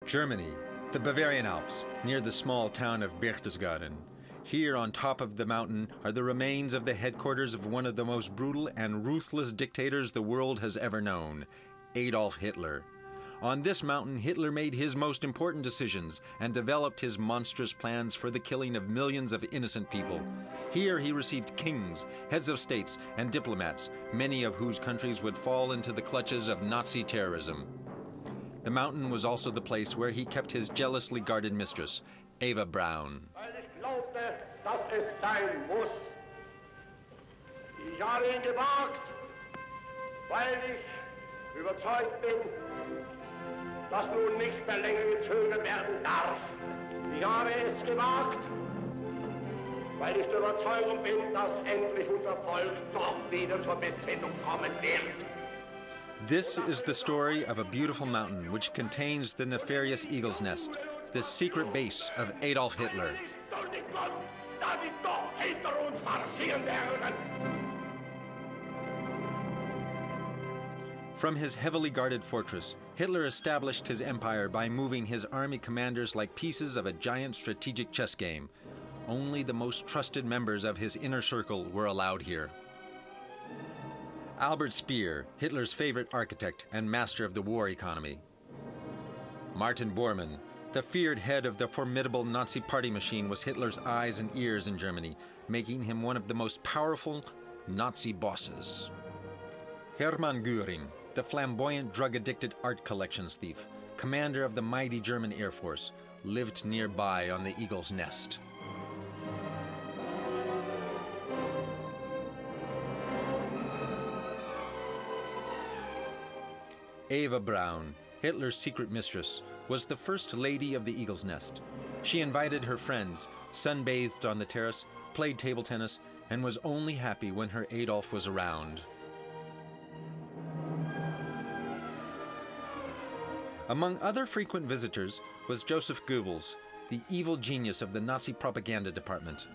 Germany, the Bavarian Alps, near the small town of Berchtesgaden. Here on top of the mountain are the remains of the headquarters of one of the most brutal and ruthless dictators the world has ever known, Adolf Hitler. On this mountain, Hitler made his most important decisions and developed his monstrous plans for the killing of millions of innocent people. Here he received kings, heads of states, and diplomats, many of whose countries would fall into the clutches of Nazi terrorism. The mountain was also the place where he kept his jealously guarded mistress, Eva Braun. Weil ich glaubte, dass es sein muss. Ich habe ihn gewagt, weil ich überzeugt bin, dass nun nicht mehr länger gezögert werden darf. Ich habe es gewagt, weil ich der Überzeugung bin, dass endlich unser Volk doch wieder zur Besinnung kommen wird. This is the story of a beautiful mountain which contains the nefarious eagle's nest, the secret base of Adolf Hitler. From his heavily guarded fortress, Hitler established his empire by moving his army commanders like pieces of a giant strategic chess game. Only the most trusted members of his inner circle were allowed here. Albert Speer, Hitler's favorite architect and master of the war economy. Martin Bormann, the feared head of the formidable Nazi party machine, was Hitler's eyes and ears in Germany, making him one of the most powerful Nazi bosses. Hermann Göring, the flamboyant drug-addicted art collections thief, commander of the mighty German Air Force, lived nearby on the Eagle's Nest. Eva Braun, Hitler's secret mistress, was the first lady of the Eagle's Nest. She invited her friends, sunbathed on the terrace, played table tennis, and was only happy when her Adolf was around. Among other frequent visitors was Joseph Goebbels, the evil genius of the Nazi propaganda department.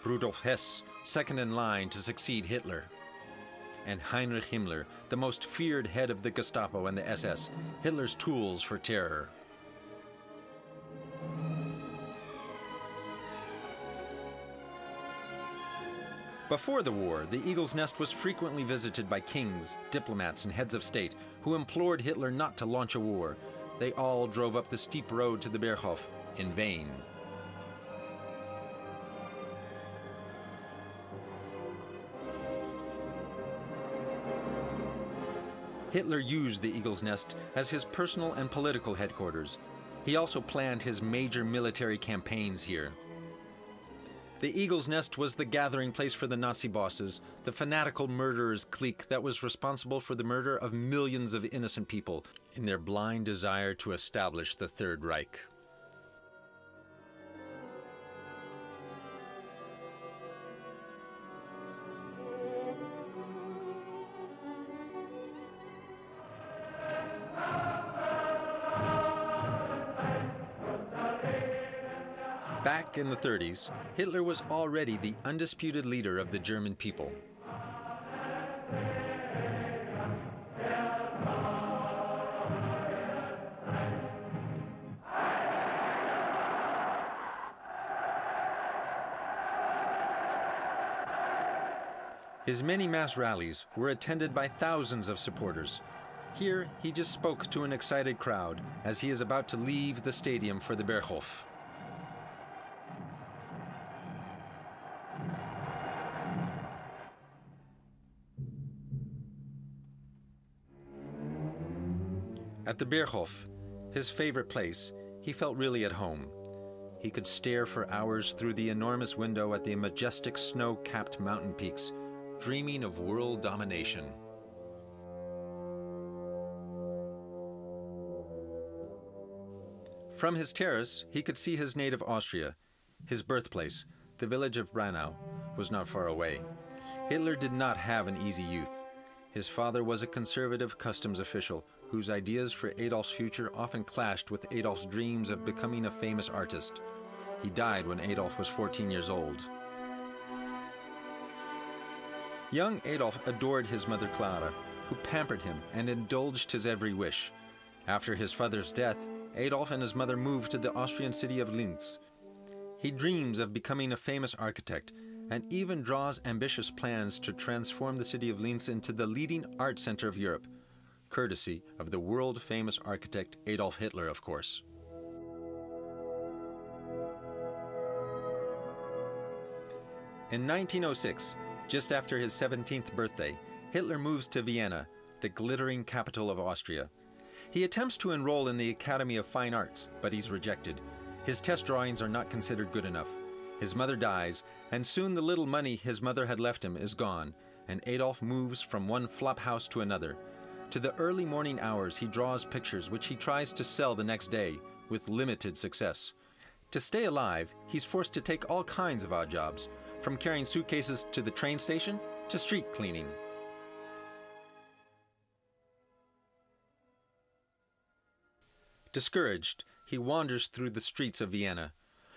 Rudolf Hess, second in line to succeed Hitler. And Heinrich Himmler, the most feared head of the Gestapo and the SS, Hitler's tools for terror. Before the war, the Eagle's Nest was frequently visited by kings, diplomats, and heads of state who implored Hitler not to launch a war. They all drove up the steep road to the Berghof in vain. Hitler used the Eagle's Nest as his personal and political headquarters. He also planned his major military campaigns here. The Eagle's Nest was the gathering place for the Nazi bosses, the fanatical murderers clique that was responsible for the murder of millions of innocent people in their blind desire to establish the Third Reich. Back in the 30s, Hitler was already the undisputed leader of the German people. His many mass rallies were attended by thousands of supporters. Here, he just spoke to an excited crowd as he is about to leave the stadium for the Berghof. At the Berghof, his favorite place, he felt really at home. He could stare for hours through the enormous window at the majestic snow-capped mountain peaks, dreaming of world domination. From his terrace, he could see his native Austria. His birthplace, the village of Braunau, was not far away. Hitler did not have an easy youth. His father was a conservative customs official whose ideas for Adolf's future often clashed with Adolf's dreams of becoming a famous artist. He died when Adolf was 14 years old. Young Adolf adored his mother Clara, who pampered him and indulged his every wish. After his father's death, Adolf and his mother move to the Austrian city of Linz. He dreams of becoming a famous architect and even draws ambitious plans to transform the city of Linz into the leading art center of Europe, courtesy of the world-famous architect Adolf Hitler, of course. In 1906, just after his 17th birthday, Hitler moves to Vienna, the glittering capital of Austria. He attempts to enroll in the Academy of Fine Arts, but he's rejected. His test drawings are not considered good enough. His mother dies, and soon the little money his mother had left him is gone, and Adolf moves from one flop house to another. To the early morning hours, he draws pictures which he tries to sell the next day, with limited success. To stay alive, he's forced to take all kinds of odd jobs, from carrying suitcases to the train station to street cleaning. Discouraged, he wanders through the streets of Vienna.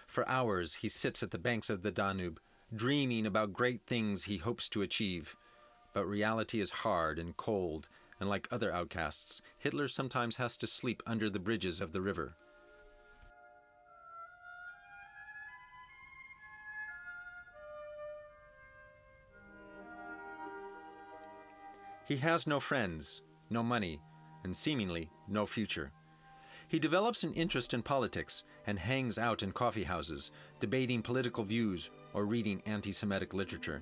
For hours, he sits at the banks of the Danube, dreaming about great things he hopes to achieve. But reality is hard and cold, and like other outcasts, Hitler sometimes has to sleep under the bridges of the river. He has no friends, no money, and seemingly no future. He develops an interest in politics and hangs out in coffee houses, debating political views or reading anti-Semitic literature.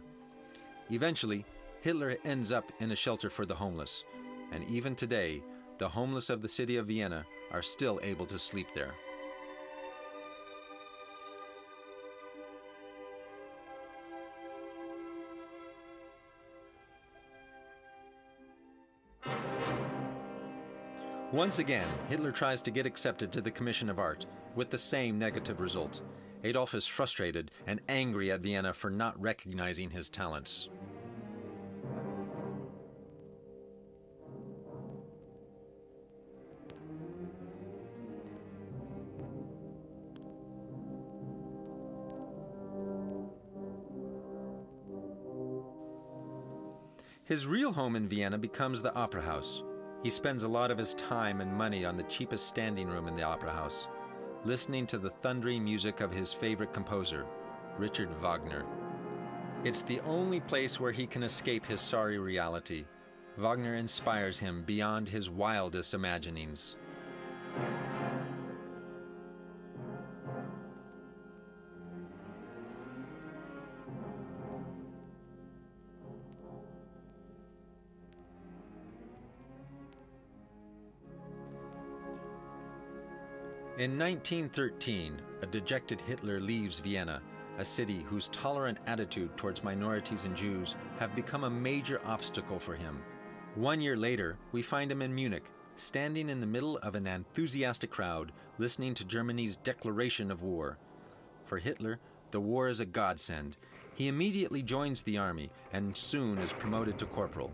Eventually, Hitler ends up in a shelter for the homeless, and even today, the homeless of the city of Vienna are still able to sleep there. Once again, Hitler tries to get accepted to the Commission of Art, with the same negative result. Adolf is frustrated and angry at Vienna for not recognizing his talents. His real home in Vienna becomes the Opera House. He spends a lot of his time and money on the cheapest standing room in the Opera House, listening to the thundering music of his favorite composer, Richard Wagner. It's the only place where he can escape his sorry reality. Wagner inspires him beyond his wildest imaginings. In 1913, a dejected Hitler leaves Vienna, a city whose tolerant attitude towards minorities and Jews have become a major obstacle for him. 1 year later, we find him in Munich, standing in the middle of an enthusiastic crowd, listening to Germany's declaration of war. For Hitler, the war is a godsend. He immediately joins the army and soon is promoted to corporal.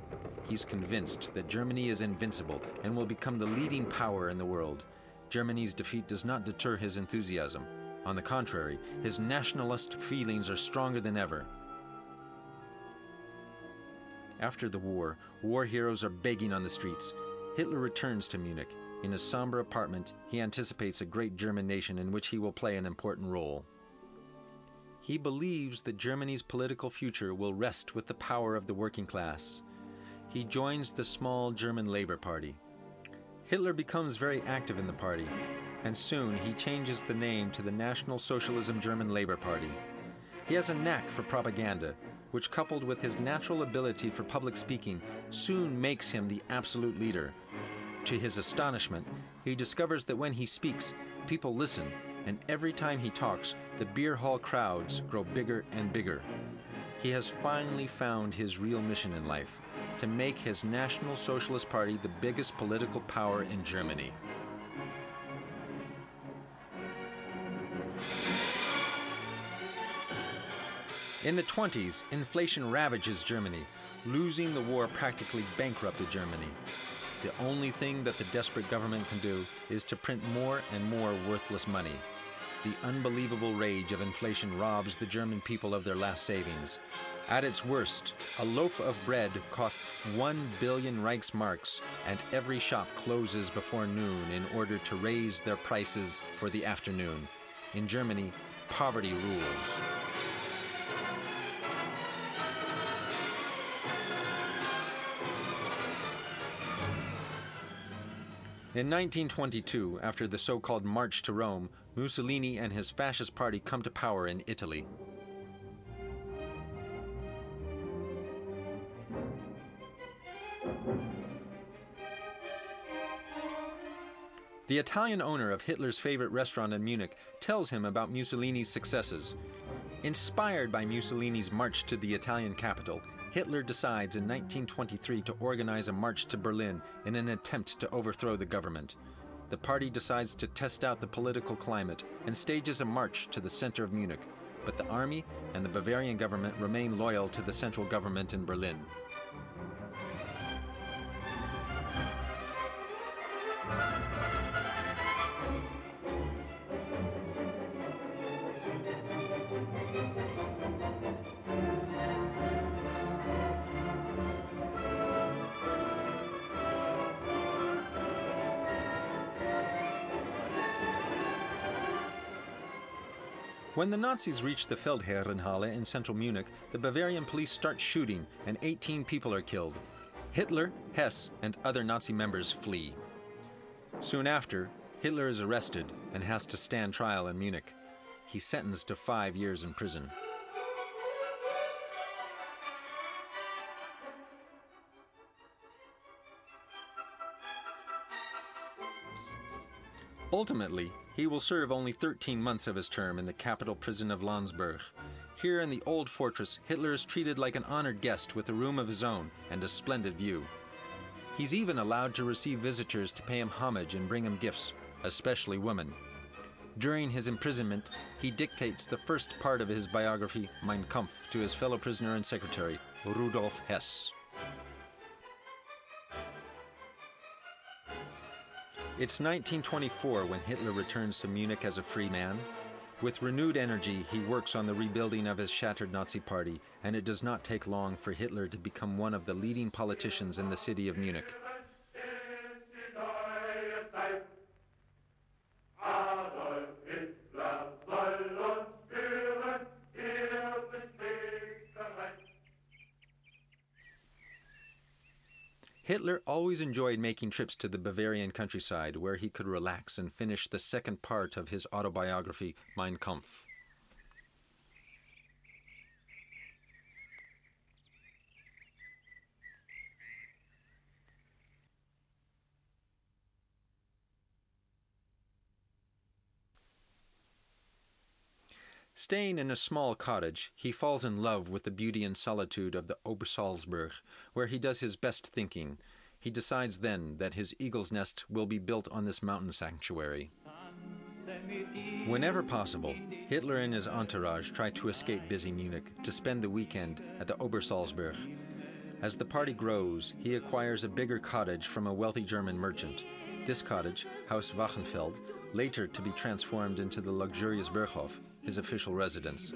He's convinced that Germany is invincible and will become the leading power in the world. Germany's defeat does not deter his enthusiasm. On the contrary, his nationalist feelings are stronger than ever. After the war, war heroes are begging on the streets. Hitler returns to Munich. In his somber apartment, he anticipates a great German nation in which he will play an important role. He believes that Germany's political future will rest with the power of the working class. He joins the small German Labor Party. Hitler becomes very active in the party, and soon he changes the name to the National Socialism German Labor Party. He has a knack for propaganda, which coupled with his natural ability for public speaking soon makes him the absolute leader. To his astonishment, he discovers that when he speaks, people listen, and every time he talks, the beer hall crowds grow bigger and bigger. He has finally found his real mission in life: to make his National Socialist Party the biggest political power in Germany. In the 20s, inflation ravages Germany. Losing the war practically bankrupted Germany. The only thing that the desperate government can do is to print more and more worthless money. The unbelievable rage of inflation robs the German people of their last savings. At its worst, a loaf of bread costs 1 billion Reichsmarks, and every shop closes before noon in order to raise their prices for the afternoon. In Germany, poverty rules. In 1922, after the so-called March to Rome, Mussolini and his fascist party come to power in Italy. The Italian owner of Hitler's favorite restaurant in Munich tells him about Mussolini's successes. Inspired by Mussolini's march to the Italian capital, Hitler decides in 1923 to organize a march to Berlin in an attempt to overthrow the government. The party decides to test out the political climate and stages a march to the center of Munich, but the army and the Bavarian government remain loyal to the central government in Berlin. When the Nazis reach the Feldherrenhalle in central Munich, the Bavarian police start shooting and 18 people are killed. Hitler, Hess, and other Nazi members flee. Soon after, Hitler is arrested and has to stand trial in Munich. He's sentenced to 5 years in prison. Ultimately, he will serve only 13 months of his term in the capital prison of Landsberg. Here in the old fortress, Hitler is treated like an honored guest with a room of his own and a splendid view. He's even allowed to receive visitors to pay him homage and bring him gifts, especially women. During his imprisonment, he dictates the first part of his biography, Mein Kampf, to his fellow prisoner and secretary, Rudolf Hess. It's 1924 when Hitler returns to Munich as a free man. With renewed energy, he works on the rebuilding of his shattered Nazi party, and it does not take long for Hitler to become one of the leading politicians in the city of Munich. Hitler always enjoyed making trips to the Bavarian countryside where he could relax and finish the second part of his autobiography, Mein Kampf. Staying in a small cottage, he falls in love with the beauty and solitude of the Obersalzberg, where he does his best thinking. He decides then that his eagle's nest will be built on this mountain sanctuary. Whenever possible, Hitler and his entourage try to escape busy Munich to spend the weekend at the Obersalzberg. As the party grows, he acquires a bigger cottage from a wealthy German merchant. This cottage, Haus Wachenfeld, later to be transformed into the luxurious Berghof, his official residence.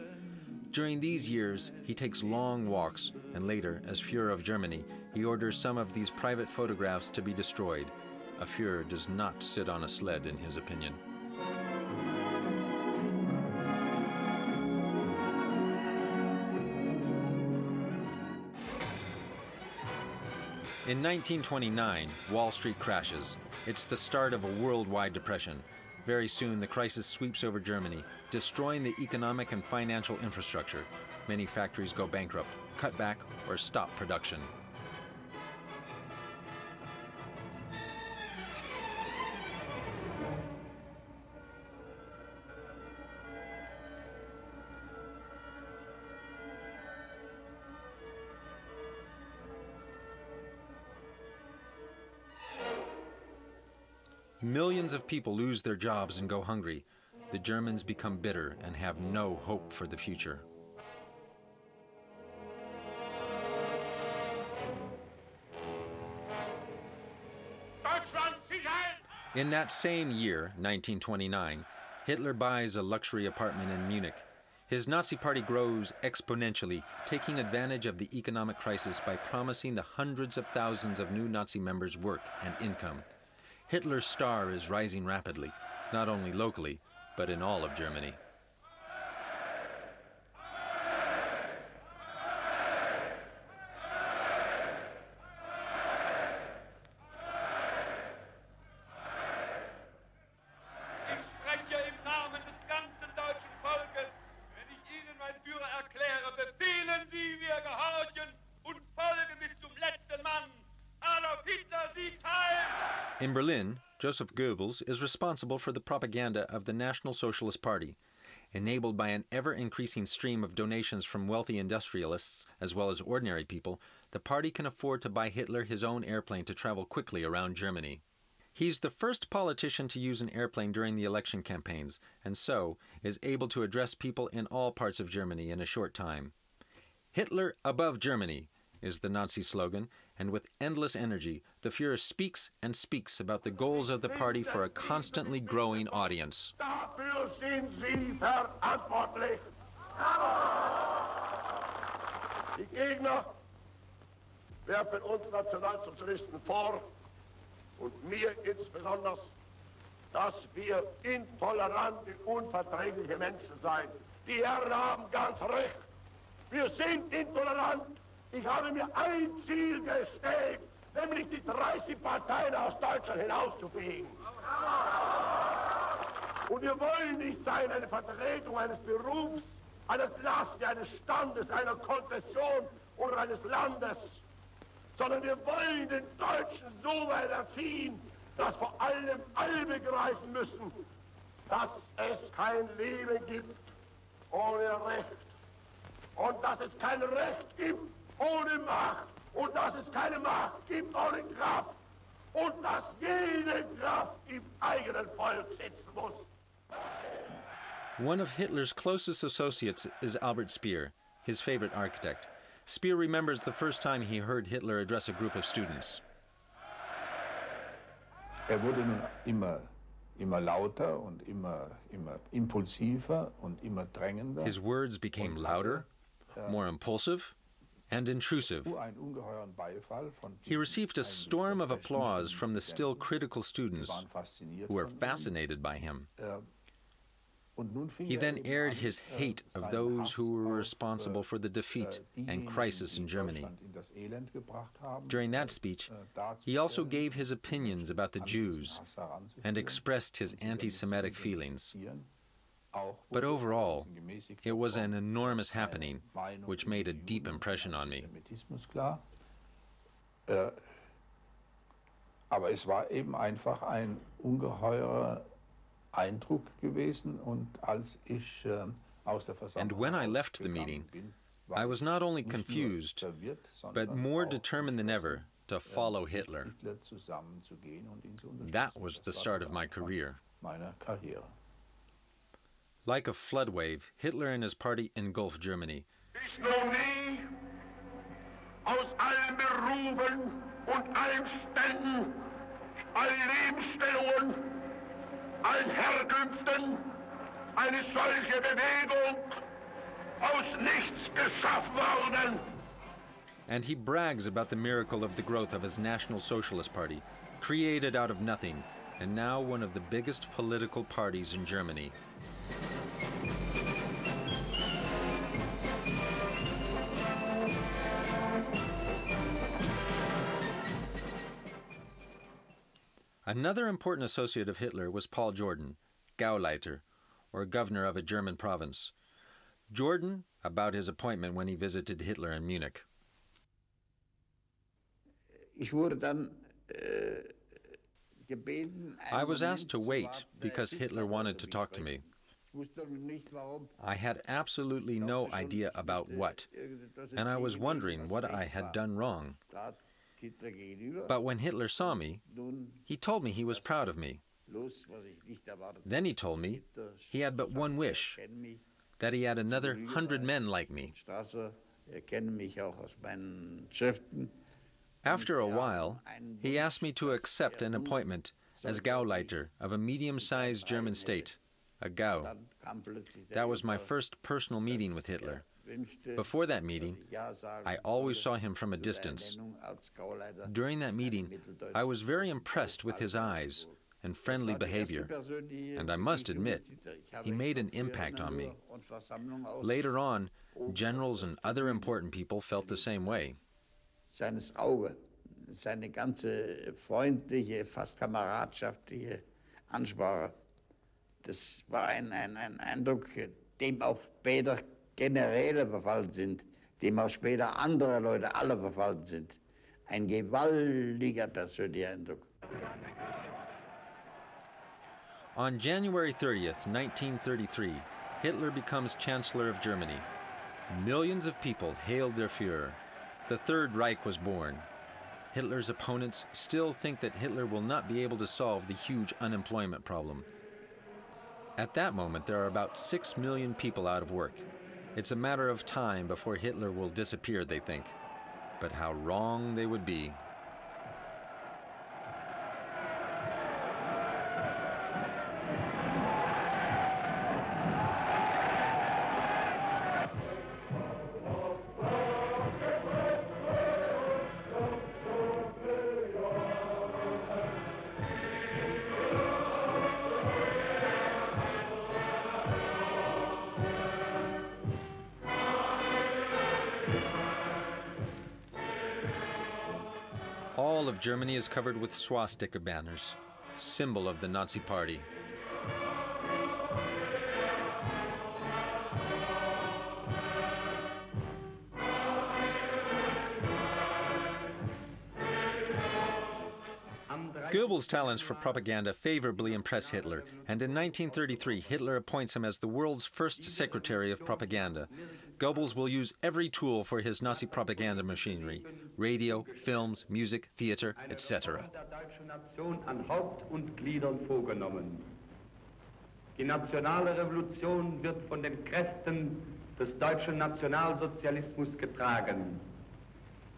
During these years, he takes long walks, and later, as Führer of Germany, he orders some of these private photographs to be destroyed. A Führer does not sit on a sled, in his opinion. In 1929, Wall Street crashes. It's the start of a worldwide depression. Very soon, the crisis sweeps over Germany, destroying the economic and financial infrastructure. Many factories go bankrupt, cut back, or stop production. Millions of people lose their jobs and go hungry. The Germans become bitter and have no hope for the future. In that same year, 1929, Hitler buys a luxury apartment in Munich. His Nazi party grows exponentially, taking advantage of the economic crisis by promising the hundreds of thousands of new Nazi members work and income. Hitler's star is rising rapidly, not only locally, but in all of Germany. In Berlin, Joseph Goebbels is responsible for the propaganda of the National Socialist Party. Enabled by an ever-increasing stream of donations from wealthy industrialists as well as ordinary people, the party can afford to buy Hitler his own airplane to travel quickly around Germany. He's the first politician to use an airplane during the election campaigns, and so is able to address people in all parts of Germany in a short time. Hitler above Germany is the Nazi slogan, and with endless energy, the Führer speaks and speaks about the goals of the party for a constantly growing audience. Dafür sind Sie verantwortlich. Die Gegner werfen uns Nationalsozialisten vor, und mir insbesondere, dass wir intolerante, unverträgliche Menschen seien. Die Herren haben ganz recht. Wir sind intolerant. Ich habe mir ein Ziel gestellt, nämlich die 30 Parteien aus Deutschland hinauszufegen. Und wir wollen nicht sein eine Vertretung eines Berufs, einer Klasse, eines Standes, einer Konfession oder eines Landes, sondern wir wollen den Deutschen so weit erziehen, dass vor allem alle begreifen müssen, dass es kein Leben gibt ohne Recht und dass es kein Recht gibt ohne Macht und dass es keine Macht gibt ohne Kraft und dass jede Kraft im eigenen Volk sitzen muss. One of Hitler's closest associates is Albert Speer, his favorite architect. Speer remembers the first time he heard Hitler address a group of students. Wurde nun immer lauter und immer impulsiver und immer drängender. His words became louder, more impulsive, and intrusive. He received a storm of applause from the still critical students who were fascinated by him. He then aired his hate of those who were responsible for the defeat and crisis in Germany. During that speech, he also gave his opinions about the Jews and expressed his anti-Semitic feelings. But overall, it was an enormous happening, which made a deep impression on me. Aber es war eben einfach ein ungeheurer Eindruck gewesen, und als ich aus der Versammlung And when I left the meeting, I was not only confused, but more determined than ever to follow Hitler. That was the start of my career. Like a flood wave, Hitler and his party engulfed Germany. Ist noch nie aus allen Berufen und allen Ständen, allen Lebensstellungen, allen Herkünften eine solche Bewegung aus nichts geschaffen worden. And he brags about the miracle of the growth of his National Socialist Party, created out of nothing, and now one of the biggest political parties in Germany. Another important associate of Hitler was Paul Jordan, Gauleiter, or governor of a German province. Jordan about his appointment when he visited Hitler in Munich. I was asked to wait because Hitler wanted to talk to me. I had absolutely no idea about what, and I was wondering what I had done wrong. But when Hitler saw me, he told me he was proud of me. Then he told me he had but one wish, that he had another 100 men like me. After a while, he asked me to accept an appointment as Gauleiter of a medium-sized German state, a Gau. That was my first personal meeting with Hitler. Before that meeting, I always saw him from a distance. During that meeting, I was very impressed with his eyes and friendly behavior, and I must admit, he made an impact on me. Later on, generals and other important people felt the same way. Seines Auge, seine ganze freundliche, fast kameradschaftliche Ansprache, das war ein Eindruck, dem auch später Generäle verfallen sind, dem auch später andere Leute alle verfallen sind. Ein gewaltiger persönlicher Eindruck. On January 30th, 1933, Hitler becomes Chancellor of Germany. Millions of people hailed their Führer. The Third Reich was born. Hitler's opponents still think that Hitler will not be able to solve the huge unemployment problem. At that moment, there are about 6 million people out of work. It's a matter of time before Hitler will disappear, they think. But how wrong they would be. All of Germany is covered with swastika banners, symbol of the Nazi Party. Goebbels' talents for propaganda favorably impress Hitler, and in 1933 Hitler appoints him as the world's first secretary of propaganda. Goebbels will use every tool for his Nazi propaganda machinery: radio, films, music, theater, etc. Die nationale Revolution wird von den Kräften des deutschen Nationalsozialismus getragen.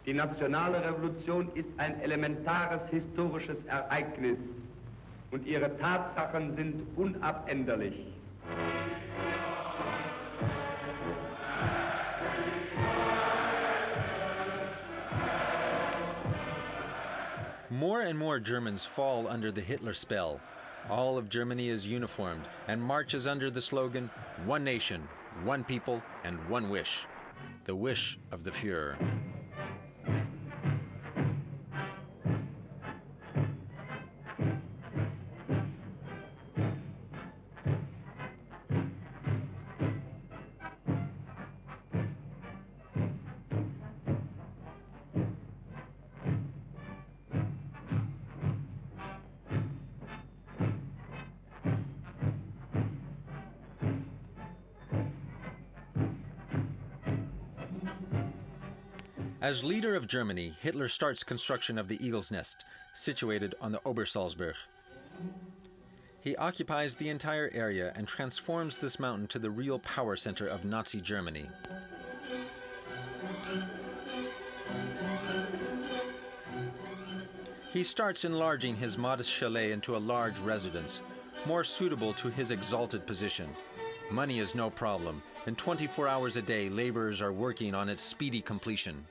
Die nationale Revolution ist ein elementares historisches Ereignis und ihre Tatsachen sind unabänderlich. More and more Germans fall under the Hitler spell. All of Germany is uniformed and marches under the slogan, "One nation, one people, and one wish." The wish of the Führer. As leader of Germany, Hitler starts construction of the Eagle's Nest, situated on the Obersalzberg. He occupies the entire area and transforms this mountain to the real power center of Nazi Germany. He starts enlarging his modest chalet into a large residence, more suitable to his exalted position. Money is no problem, and 24 hours a day laborers are working on its speedy completion.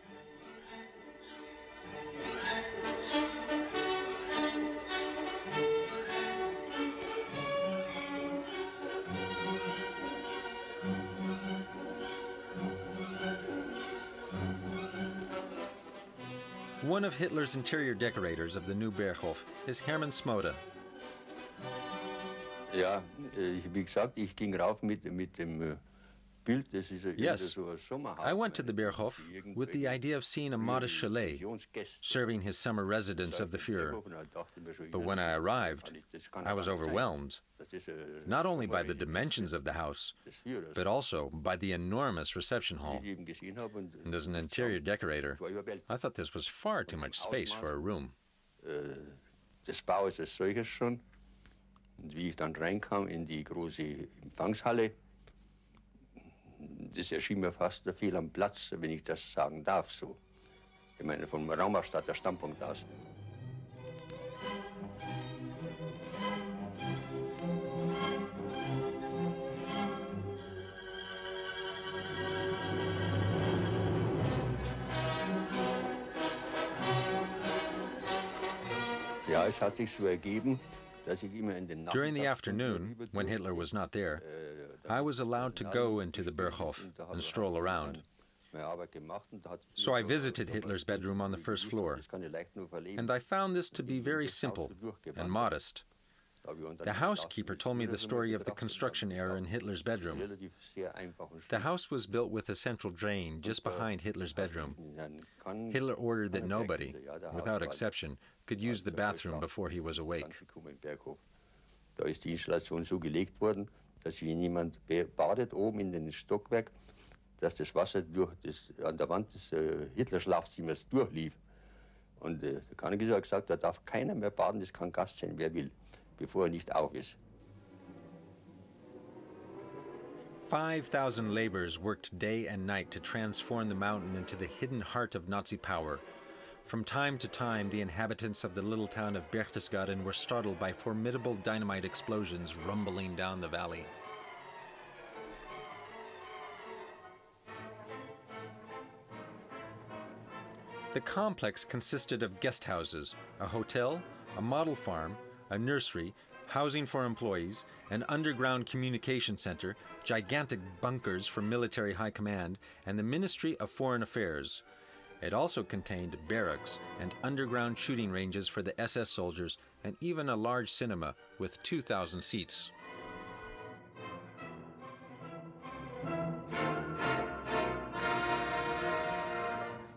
One of Hitler's interior decorators of the new Berghof is Hermann Smode. Ja, wie gesagt, ich ging rauf mit dem Bild. Das ist Yes, so ein Sommerhaus. I went to the Berghof with the idea of seeing a modest chalet, serving his summer residence of the Führer. But when I arrived, I was overwhelmed, not only by the dimensions of the house, but also by the enormous reception hall. And as an interior decorator, I thought this was far too much space for a room. Das Bau ist als solches schon. Und wie ich dann reinkam in die große Empfangshalle, das erschien mir fast viel am Platz, wenn ich das sagen darf, so. Ich meine, vom Raumausstatt der Standpunkt aus. Ja, es hat sich so ergeben, dass ich immer in den During the afternoon, when Hitler was not there, I was allowed to go into the Berghof and stroll around. So I visited Hitler's bedroom on the first floor, and I found this to be very simple and modest. The housekeeper told me the story of the construction error in Hitler's bedroom. The house was built with a central drain just behind Hitler's bedroom. Hitler ordered that nobody, without exception, could use the bathroom before he was awake. Da ist die Installation so gelegt worden, dass wenn jemand badet oben in den Stockwerk, dass das Wasser an der Wand des Hitler-Schlafzimmers durchlief. Und der Krankenpfleger hat gesagt, da darf keiner mehr baden, das kann Gast sein, wer will, bevor nicht auf ist. 5,000 laborers worked day and night to transform the mountain into the hidden heart of Nazi power. From time to time, the inhabitants of the little town of Berchtesgaden were startled by formidable dynamite explosions rumbling down the valley. The complex consisted of guest houses, a hotel, a model farm, a nursery, housing for employees, an underground communication center, gigantic bunkers for military high command, and the Ministry of Foreign Affairs. It also contained barracks and underground shooting ranges for the SS soldiers, and even a large cinema with 2,000 seats.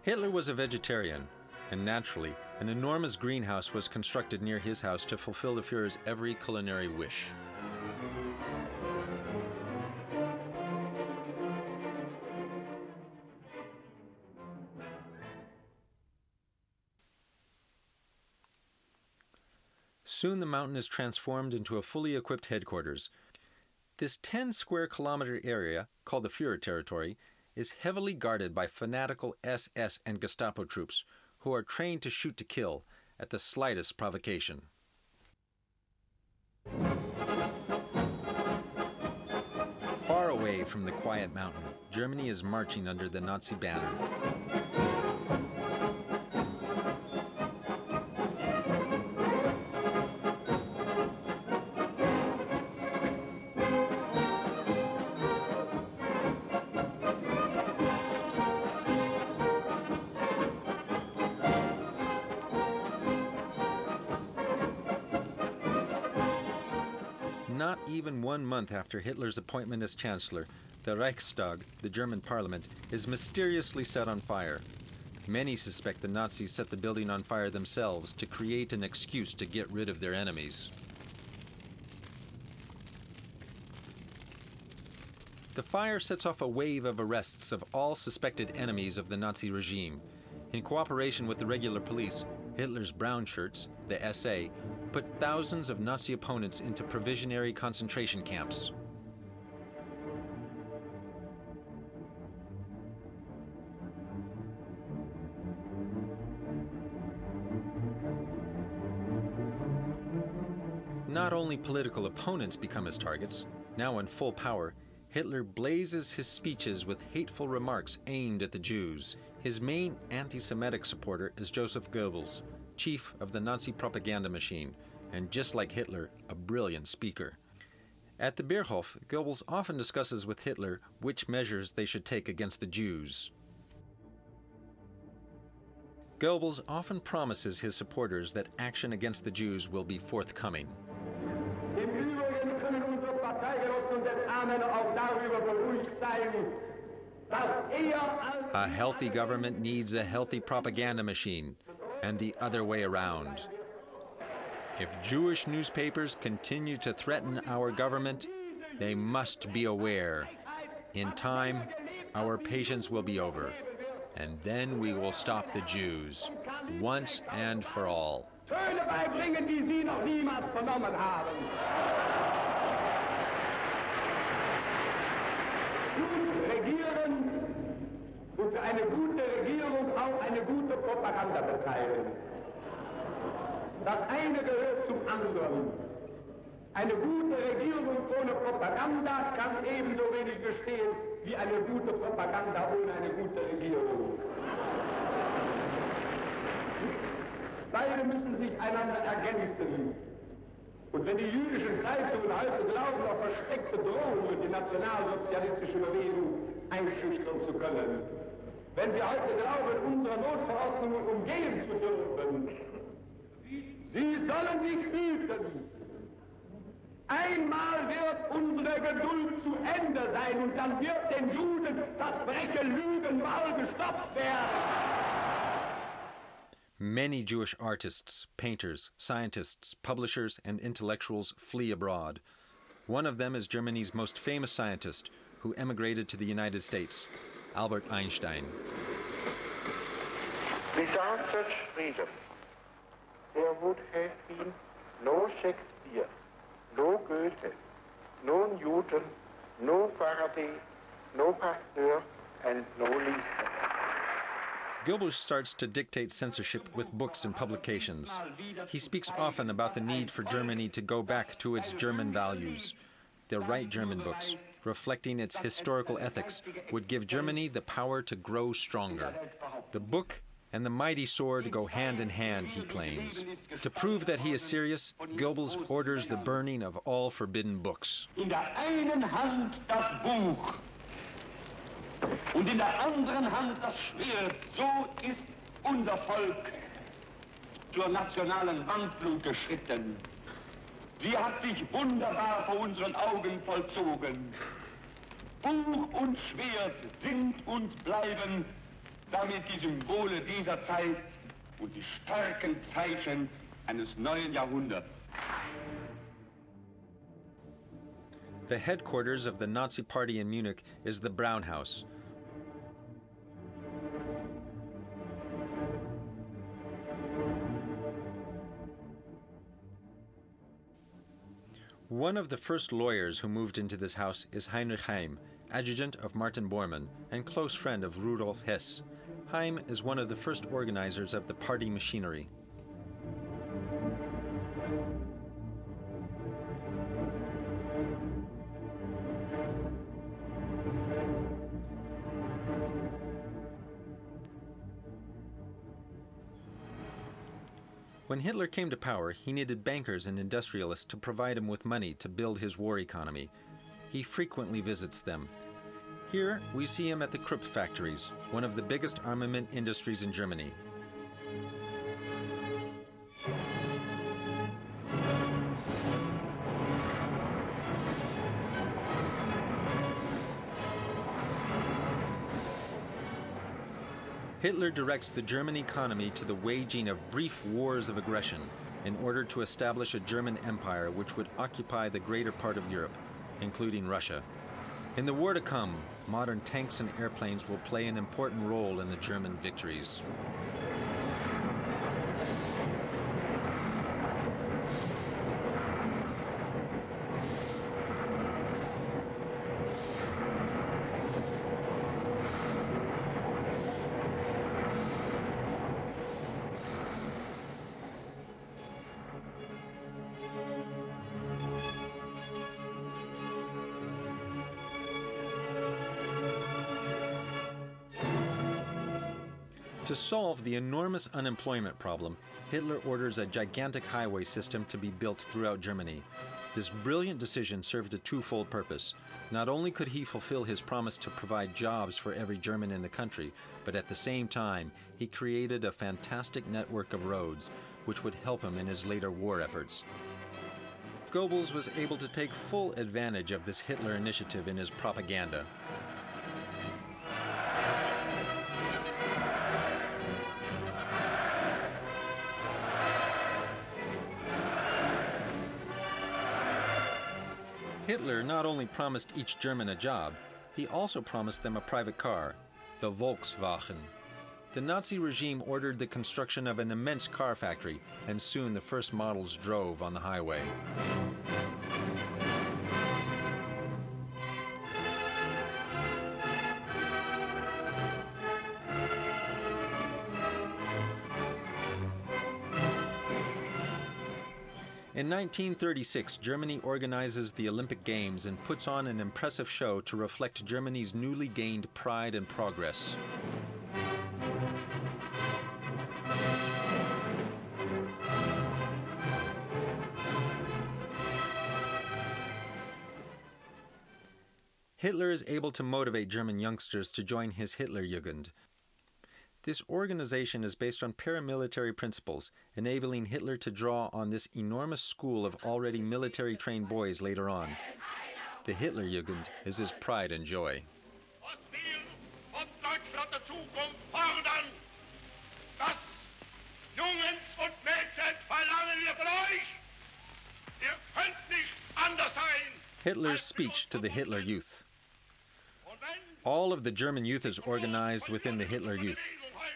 Hitler was a vegetarian, and naturally, an enormous greenhouse was constructed near his house to fulfill the Führer's every culinary wish. Soon the mountain is transformed into a fully equipped headquarters. This 10 square kilometer area, called the Führer territory, is heavily guarded by fanatical SS and Gestapo troops who are trained to shoot to kill at the slightest provocation. Far away from the quiet mountain, Germany is marching under the Nazi banner. Not even 1 month after Hitler's appointment as Chancellor, the Reichstag, the German parliament, is mysteriously set on fire. Many suspect the Nazis set the building on fire themselves to create an excuse to get rid of their enemies. The fire sets off a wave of arrests of all suspected enemies of the Nazi regime. In cooperation with the regular police, Hitler's brown shirts, the SA, put thousands of Nazi opponents into provisionary concentration camps. Not only political opponents become his targets, now in full power, Hitler blazes his speeches with hateful remarks aimed at the Jews. His main anti-Semitic supporter is Joseph Goebbels, chief of the Nazi propaganda machine, and just like Hitler, a brilliant speaker. At the Berghof, Goebbels often discusses with Hitler which measures they should take against the Jews. Goebbels often promises his supporters that action against the Jews will be forthcoming. Im Übrigen können unsere Parteigenossen des Armen auch darüber beruhigt sein, dass A healthy government needs a healthy propaganda machine, and the other way around. If Jewish newspapers continue to threaten our government, they must be aware. In time, our patience will be over, and then we will stop the Jews, once and for all. Töne beibringen, die Sie noch niemals vernommen haben. Gut regieren und für eine gute Regierung auch eine gute Propaganda betreiben. Das eine gehört zum anderen. Eine gute Regierung ohne Propaganda kann ebenso wenig bestehen wie eine gute Propaganda ohne eine gute Regierung. Beide müssen sich einander ergänzen. Und wenn die jüdischen Zeitungen heute glauben, auf versteckte Drohungen durch die nationalsozialistische Bewegung einschüchtern zu können, wenn sie heute glauben, unsere Notverordnungen umgehen zu dürfen, sie sollen sich hüten. Einmal wird unsere Geduld zu Ende sein und dann wird den Juden das freche Lügenwahl gestoppt werden. Many Jewish artists, painters, scientists, publishers, and intellectuals flee abroad. One of them is Germany's most famous scientist, who emigrated to the United States, Albert Einstein. Without such freedom, there would have been no Shakespeare, no Goethe, no Newton, no Faraday, no Pasteur, and no Lister. Goebbels starts to dictate censorship with books and publications. He speaks often about the need for Germany to go back to its German values. The right German books, reflecting its historical ethics, would give Germany the power to grow stronger. The book and the mighty sword go hand in hand, he claims. To prove that he is serious, Goebbels orders the burning of all forbidden books. In der einen Hand das Buch und in der anderen Hand das Schwert. So ist unser Volk zur nationalen Wandflut geschritten. Sie hat sich wunderbar vor unseren Augen vollzogen. Buch und Schwert sind und bleiben damit die Symbole dieser Zeit und die starken Zeichen eines neuen Jahrhunderts. The headquarters of the Nazi Party in Munich is the Braun House. One of the first lawyers who moved into this house is Heinrich Heim, adjutant of Martin Bormann and close friend of Rudolf Hess. Heim is one of the first organizers of the party machinery. When Hitler came to power, he needed bankers and industrialists to provide him with money to build his war economy. He frequently visits them. Here, we see him at the Krupp factories, one of the biggest armament industries in Germany. Hitler directs the German economy to the waging of brief wars of aggression in order to establish a German empire which would occupy the greater part of Europe, including Russia. In the war to come, modern tanks and airplanes will play an important role in the German victories. To solve the enormous unemployment problem, Hitler orders a gigantic highway system to be built throughout Germany. This brilliant decision served a twofold purpose. Not only could he fulfill his promise to provide jobs for every German in the country, but at the same time, he created a fantastic network of roads, which would help him in his later war efforts. Goebbels was able to take full advantage of this Hitler initiative in his propaganda. Hitler not only promised each German a job, he also promised them a private car, the Volkswagen. The Nazi regime ordered the construction of an immense car factory, and soon the first models drove on the highway. In 1936, Germany organizes the Olympic Games and puts on an impressive show to reflect Germany's newly gained pride and progress. Hitler is able to motivate German youngsters to join his Hitlerjugend. This organization is based on paramilitary principles, enabling Hitler to draw on this enormous school of already military-trained boys later on. The Hitlerjugend is his pride and joy. Was wir von Deutschland der Zukunft fordern, das Jungs und Mädchen verlangen wir von euch. Ihr könnt nicht anders sein. Hitler's speech to the Hitler Youth. All of the German youth is organized within the Hitler Youth.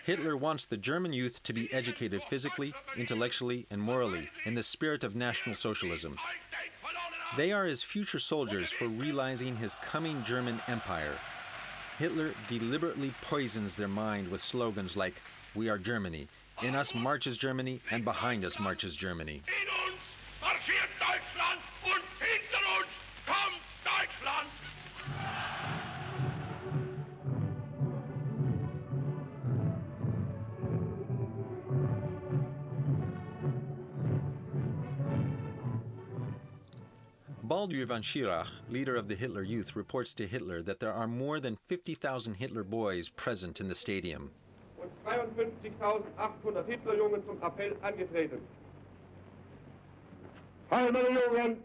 Hitler wants the German youth to be educated physically, intellectually, and morally in the spirit of National Socialism. They are his future soldiers for realizing his coming German empire. Hitler deliberately poisons their mind with slogans like, "We are Germany," "In us marches Germany," and "Behind us marches Germany." In uns marschiert Deutschland und hinter uns kommt Deutschland. Baldur von Schirach, leader of the Hitler Youth, reports to Hitler that there are more than 50,000 Hitler boys present in the stadium. Und 53.800 Hitlerjungen zum Appell angetreten. Heil, meine Jungen!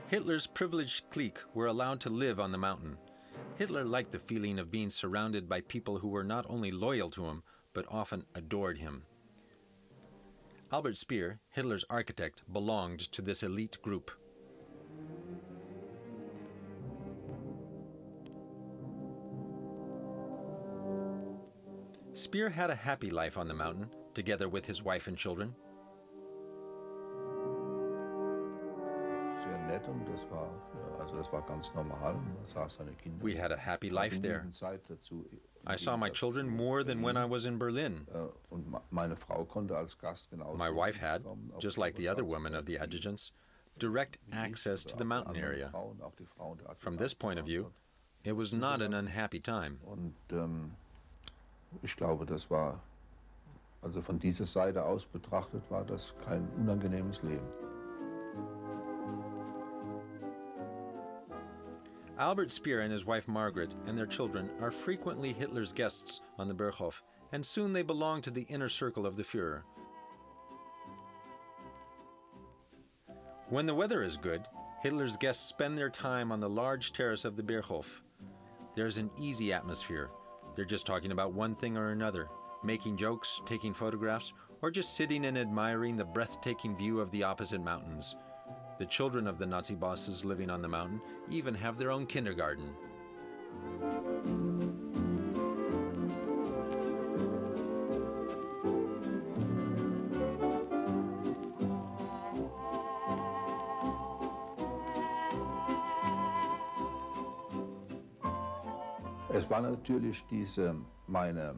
Hitler's privileged clique were allowed to live on the mountain. Hitler liked the feeling of being surrounded by people who were not only loyal to him, but often adored him. Albert Speer, Hitler's architect, belonged to this elite group. Speer had a happy life on the mountain, together with his wife and children. We had a happy life there. I saw my children more than when I was in Berlin. My wife had, just like the other women of the adjutants, direct access to the mountain area. From this point of view, it was not an unhappy time. Ich glaube, das war, also von dieser Seite aus betrachtet, war das kein unangenehmes Leben. Albert Speer and his wife Margaret and their children are frequently Hitler's guests on the Berghof, and soon they belong to the inner circle of the Führer. When the weather is good, Hitler's guests spend their time on the large terrace of the Berghof. There's an easy atmosphere. They're just talking about one thing or another, making jokes, taking photographs, or just sitting and admiring the breathtaking view of the opposite mountains. The children of the Nazi bosses living on the mountain even have their own kindergarten. Es war natürlich meine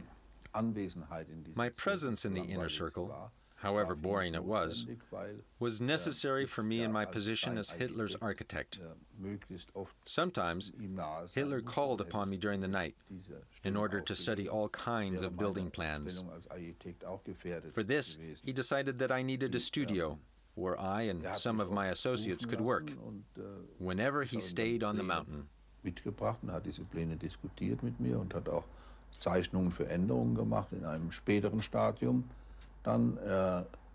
Anwesenheit in diesem My presence in the inner circle, however boring it was necessary for me in my position as Hitler's architect. Sometimes Hitler called upon me during the night in order to study all kinds of building plans. For this, he decided that I needed a studio where I and some of my associates could work whenever he stayed on the mountain. Mitgebracht und hat diese Pläne diskutiert mit mir und hat auch Zeichnungen für Änderungen gemacht in einem späteren Stadium. Dann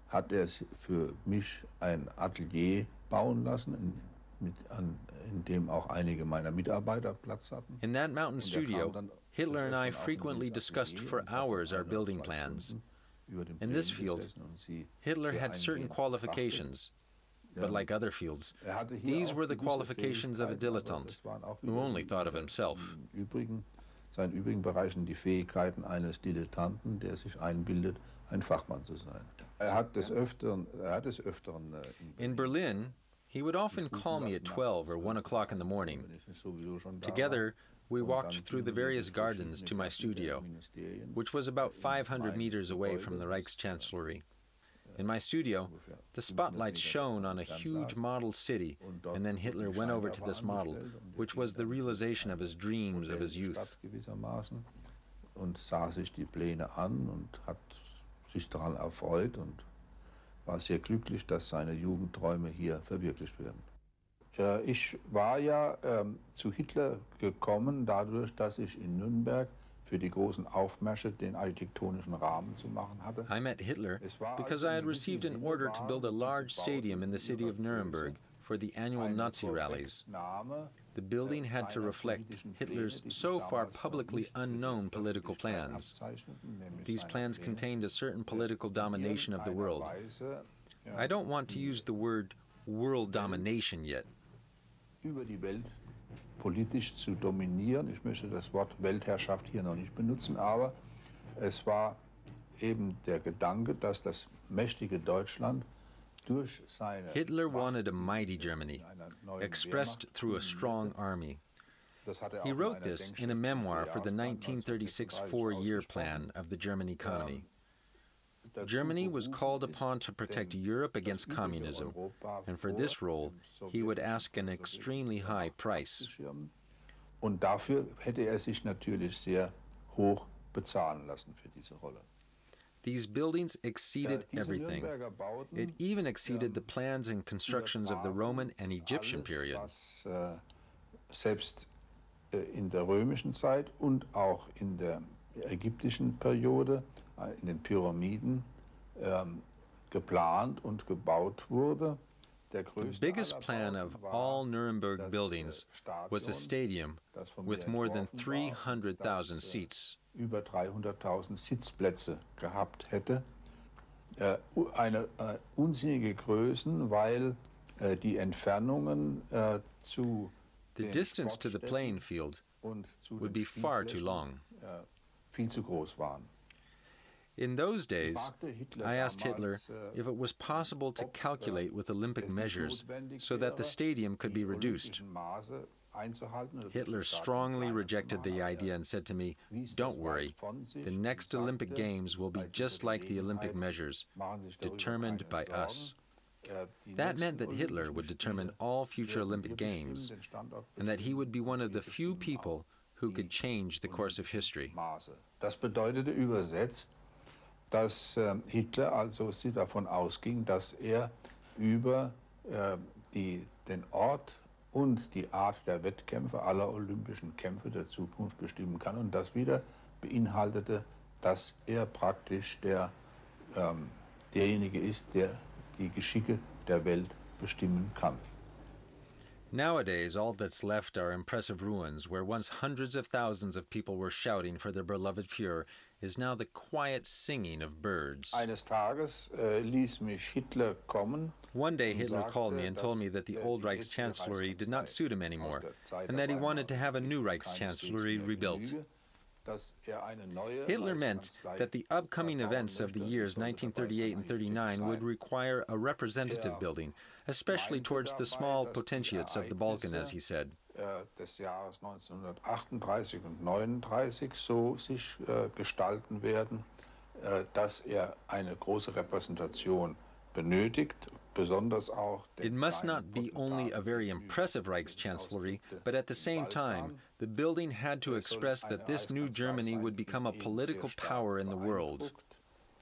hat er für mich ein Atelier bauen lassen, in dem auch einige meiner Mitarbeiter Platz hatten. In that mountain studio, Hitler and I frequently discussed for hours our building plans. In this field, Hitler had certain qualifications. But like other fields, these were the qualifications of a dilettante, who only thought of himself. Seinen übrigen Bereichen die Fähigkeiten eines Dilettanten, der sich einbildet, ein Fachmann zu sein. Hat des Öfteren, In Berlin, he would often call me at 12 or 1 o'clock in the morning. Together, we walked through the various gardens to my studio, which was about 500 meters away from the Reichschancellery. In my studio, the spotlights shone on a huge model city, and then Hitler went over to this model, which was the realization of his dreams of his youth. Und sah sich die Pläne an und hat sich daran erfreut und war sehr glücklich, dass seine Jugendträume hier verwirklicht werden. Ich war ja zu Hitler gekommen, dadurch, dass ich in Nürnberg für die großen Aufmärsche den architektonischen Rahmen zu machen hatte. I met Hitler because I had received an order to build a large stadium in the city of Nuremberg for the annual Nazi rallies. The building had to reflect Hitler's so far publicly unknown political plans. These plans contained a certain political domination of the world. I don't want to use the word world domination yet. Über die Welt politisch zu dominieren. Ich möchte das Wort Weltherrschaft hier noch nicht benutzen, aber es war eben der Gedanke, dass das mächtige Deutschland durch seine Hitler wanted a mighty Germany, expressed through a strong army. He wrote this in a memoir for the 1936 four-year plan of the German economy. Germany was called upon to protect Europe against communism, and for this role, he would ask an extremely high price. Und dafür hätte sich natürlich sehr hoch bezahlen lassen für diese Rolle. These buildings exceeded everything. It even exceeded the plans and constructions of the Roman and Egyptian period. Selbst in der römischen Zeit und auch in der ägyptischen Periode, in den Pyramiden, geplant und gebaut wurde. The biggest plan of all Nuremberg buildings was a stadium with more than 300,000 seats. Über 300.000 Sitzplätze gehabt hätte. Eine unsinnige Größen, weil die Entfernungen zu the distance to the playing field would be far too long. Viel zu groß waren. In those days, I asked Hitler if it was possible to calculate with Olympic measures so that the stadium could be reduced. Hitler strongly rejected the idea and said to me, "Don't worry, the next Olympic Games will be just like the Olympic measures, determined by us." That meant that Hitler would determine all future Olympic Games, and that he would be one of the few people who could change the course of history. Das bedeutete übersetzt, dass Hitler also davon ausging, dass über den Ort und die Art der Wettkämpfe aller olympischen Kämpfe der Zukunft bestimmen kann. Und das wieder beinhaltete, dass praktisch derjenige ist, der die Geschicke der Welt bestimmen kann. Nowadays, all that's left are impressive ruins where once hundreds of thousands of people were shouting for their beloved Führer is now the quiet singing of birds. Eines Tages ließ mich Hitler kommen. One day Hitler called me and told me that the old Reichschancellery did not suit him anymore, and that he wanted to have a new Reichschancellery rebuilt. Hitler meant that the upcoming events of the years 1938 and 39 would require a representative building, especially towards the small potentates of the Balkan, as he said. Des Jahres 1938 und 39 so sich gestalten werden, dass eine große Repräsentation benötigt. It must not be only a very impressive Reichschancellery, but at the same time, the building had to express that this new Germany would become a political power in the world.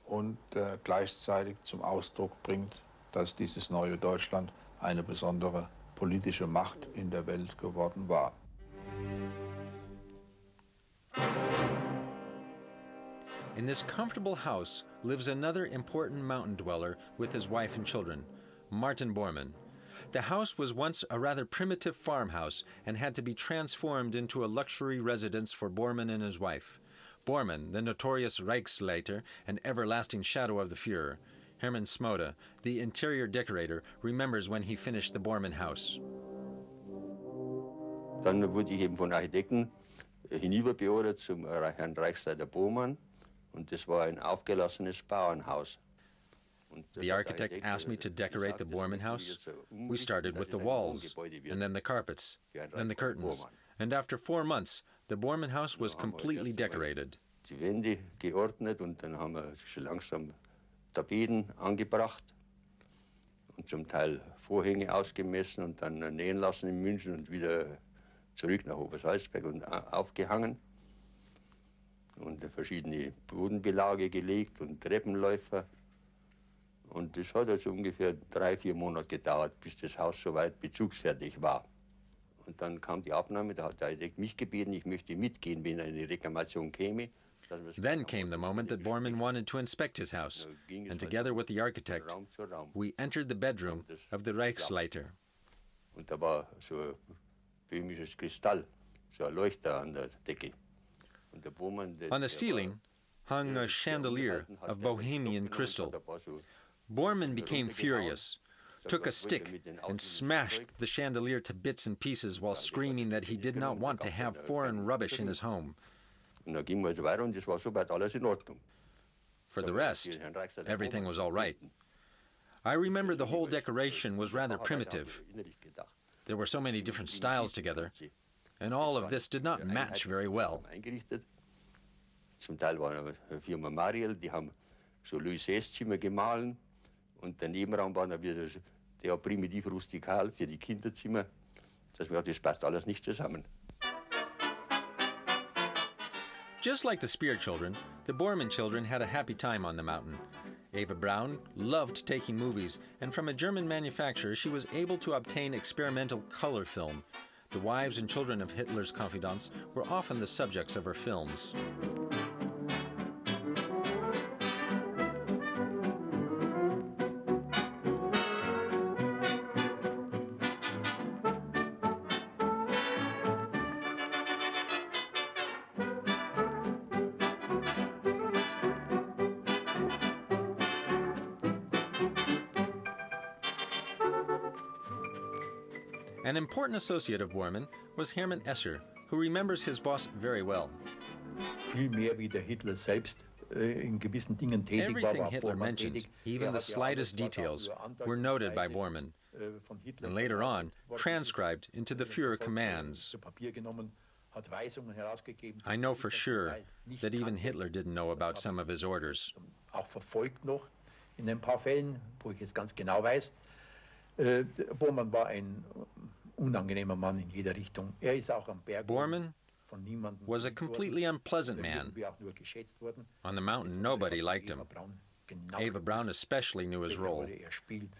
Und gleichzeitig zum Ausdruck bringt, dass dieses neue Deutschland eine besondere politische Macht in der Welt geworden war. In this comfortable house lives another important mountain dweller with his wife and children, Martin Bormann. The house was once a rather primitive farmhouse and had to be transformed into a luxury residence for Bormann and his wife. Bormann, the notorious Reichsleiter and everlasting shadow of the Führer. Hermann Smoda, the interior decorator, remembers when he finished the Bormann house. Dann wurde ich eben von Architekten hinüberbeordert zum Herrn Reichsleiter Bormann. Und das war ein aufgelassenes Bauernhaus. The architect asked me to decorate the Bormann house. We started with the walls, and then the carpets, then the curtains. And after 4 months, the Bormann house was completely decorated. Die Wände geordnet und dann haben wir schon langsam Tapeten angebracht und zum Teil Vorhänge ausgemessen und dann nähen lassen in München und wieder zurück nach Obersalzberg und aufgehangen. Und verschiedene Bodenbelage gelegt und Treppenläufer. Und das hat also ungefähr 3-4 Monate gedauert, bis das Haus soweit bezugsfertig war. Und dann kam die Abnahme, da hat der Architekt mich gebeten, ich möchte mitgehen, wenn eine Reklamation käme. Then came the moment that Bormann wanted to inspect his house, and together with the architect, we entered the bedroom of the Reichsleiter. Und da war so ein böhmisches Kristall, so ein Leuchter an der Decke. Und der Bormann, On the ceiling hung a chandelier of Bohemian crystal. Bormann became furious, took a stick and smashed the chandelier to bits and pieces while screaming that he did not want to have foreign rubbish in his home. Und dann gingen wir also weiter und es war soweit alles in Ordnung. For the rest, everything was all right. I remember the whole decoration was rather primitive. There were so many different styles together, and all of this did not match very well. Zum Teil war eine Firma Mariel, die haben so Louis XVI-Zimmer gemahlen und der Nebenraum war dann wieder der primitiv rustikal für die Kinderzimmer. Das passt alles nicht zusammen. Just like the Speer children, the Bormann children had a happy time on the mountain. Eva Braun loved taking movies, and from a German manufacturer she was able to obtain experimental color film. The wives and children of Hitler's confidants were often the subjects of her films. An important associate of Bormann was Hermann Esser, who remembers his boss very well. Viel mehr wie der Hitler selbst in gewissen Dingen tätig war, Everything Hitler mentioned, even the slightest details, were noted by Bormann, and later on transcribed into the Führer commands. I know for sure that even Hitler didn't know about some of his orders. Auch verfolgt noch in ein paar Fällen, wo ich es ganz genau weiß. Bormann war ein unangenehmer Mann in jeder Richtung. Ist auch am Berg. Bormann was a completely unpleasant man. On the mountain, nobody liked him. Eva Braun especially knew his role.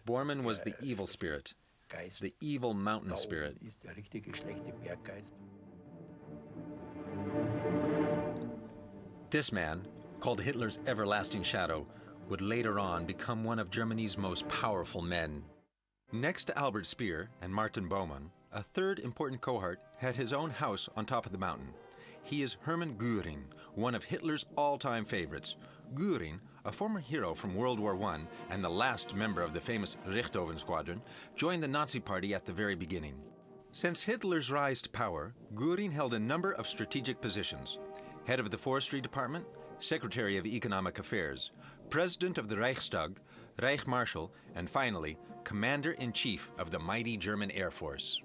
Bormann was the evil spirit, the evil mountain spirit. This man, called Hitler's everlasting shadow, would later on become one of Germany's most powerful men. Next to Albert Speer and Martin Bormann, a third important cohort had his own house on top of the mountain. He is Hermann Göring, one of Hitler's all-time favorites. Göring, a former hero from World War I and the last member of the famous Richthofen squadron, joined the Nazi Party at the very beginning. Since Hitler's rise to power, Göring held a number of strategic positions: head of the Forestry Department, Secretary of Economic Affairs, President of the Reichstag, Reich Marshal, and finally, Commander-in-Chief of the mighty German Air Force.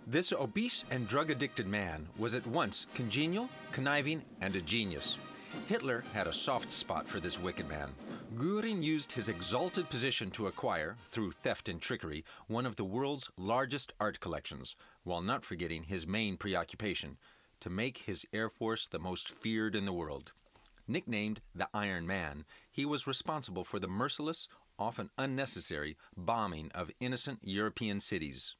This obese and drug-addicted man was at once congenial, conniving, and a genius. Hitler had a soft spot for this wicked man. Göring used his exalted position to acquire, through theft and trickery, one of the world's largest art collections, while not forgetting his main preoccupation, to make his Air Force the most feared in the world. Nicknamed the Iron Man, he was responsible for the merciless, often unnecessary, bombing of innocent European cities.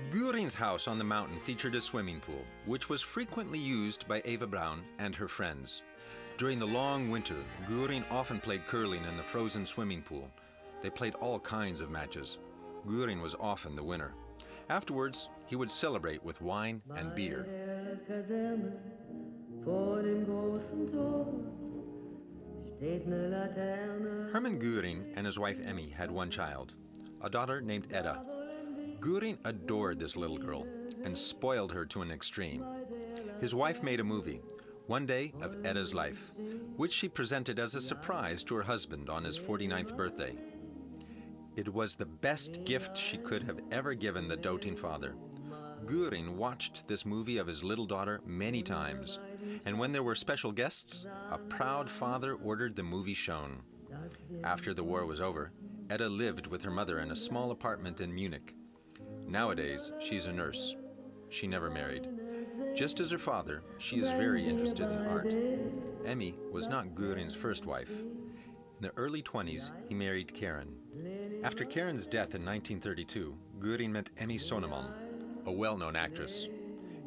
Göring's house on the mountain featured a swimming pool, which was frequently used by Eva Braun and her friends. During the long winter, Göring often played curling in the frozen swimming pool. They played all kinds of matches. Göring was often the winner. Afterwards, he would celebrate with wine and beer. Kaserne, vor dem großen Tor, steht ne Laterne. Hermann Göring and his wife Emmy had one child, a daughter named Edda. Göring adored this little girl and spoiled her to an extreme. His wife made a movie, One Day of Edda's Life, which she presented as a surprise to her husband on his 49th birthday. It was the best gift she could have ever given the doting father. Göring watched this movie of his little daughter many times, and when there were special guests, a proud father ordered the movie shown. After the war was over, Edda lived with her mother in a small apartment in Munich. Nowadays, she's a nurse. She never married. Just as her father, she is very interested in art. Emmy was not Göring's first wife. In the early 20s, he married Karen. After Karen's death in 1932, Göring met Emmy Sonnemann, a well-known actress.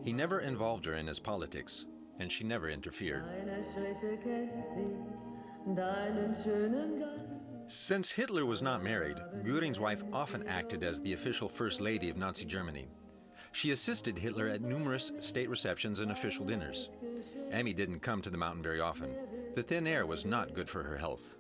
He never involved her in his politics, and she never interfered. Since Hitler was not married, Göring's wife often acted as the official First Lady of Nazi Germany. She assisted Hitler at numerous state receptions and official dinners. Emmy didn't come to the mountain very often. The thin air was not good for her health.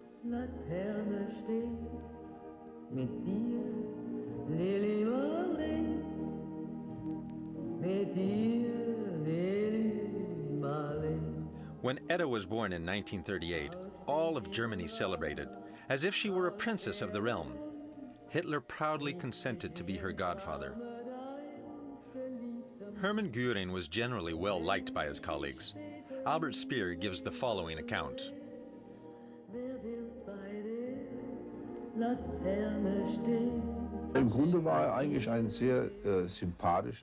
When Edda was born in 1938, all of Germany celebrated, as if she were a princess of the realm. Hitler proudly consented to be her godfather. Hermann Göring was generally well liked by his colleagues. Albert Speer gives the following account.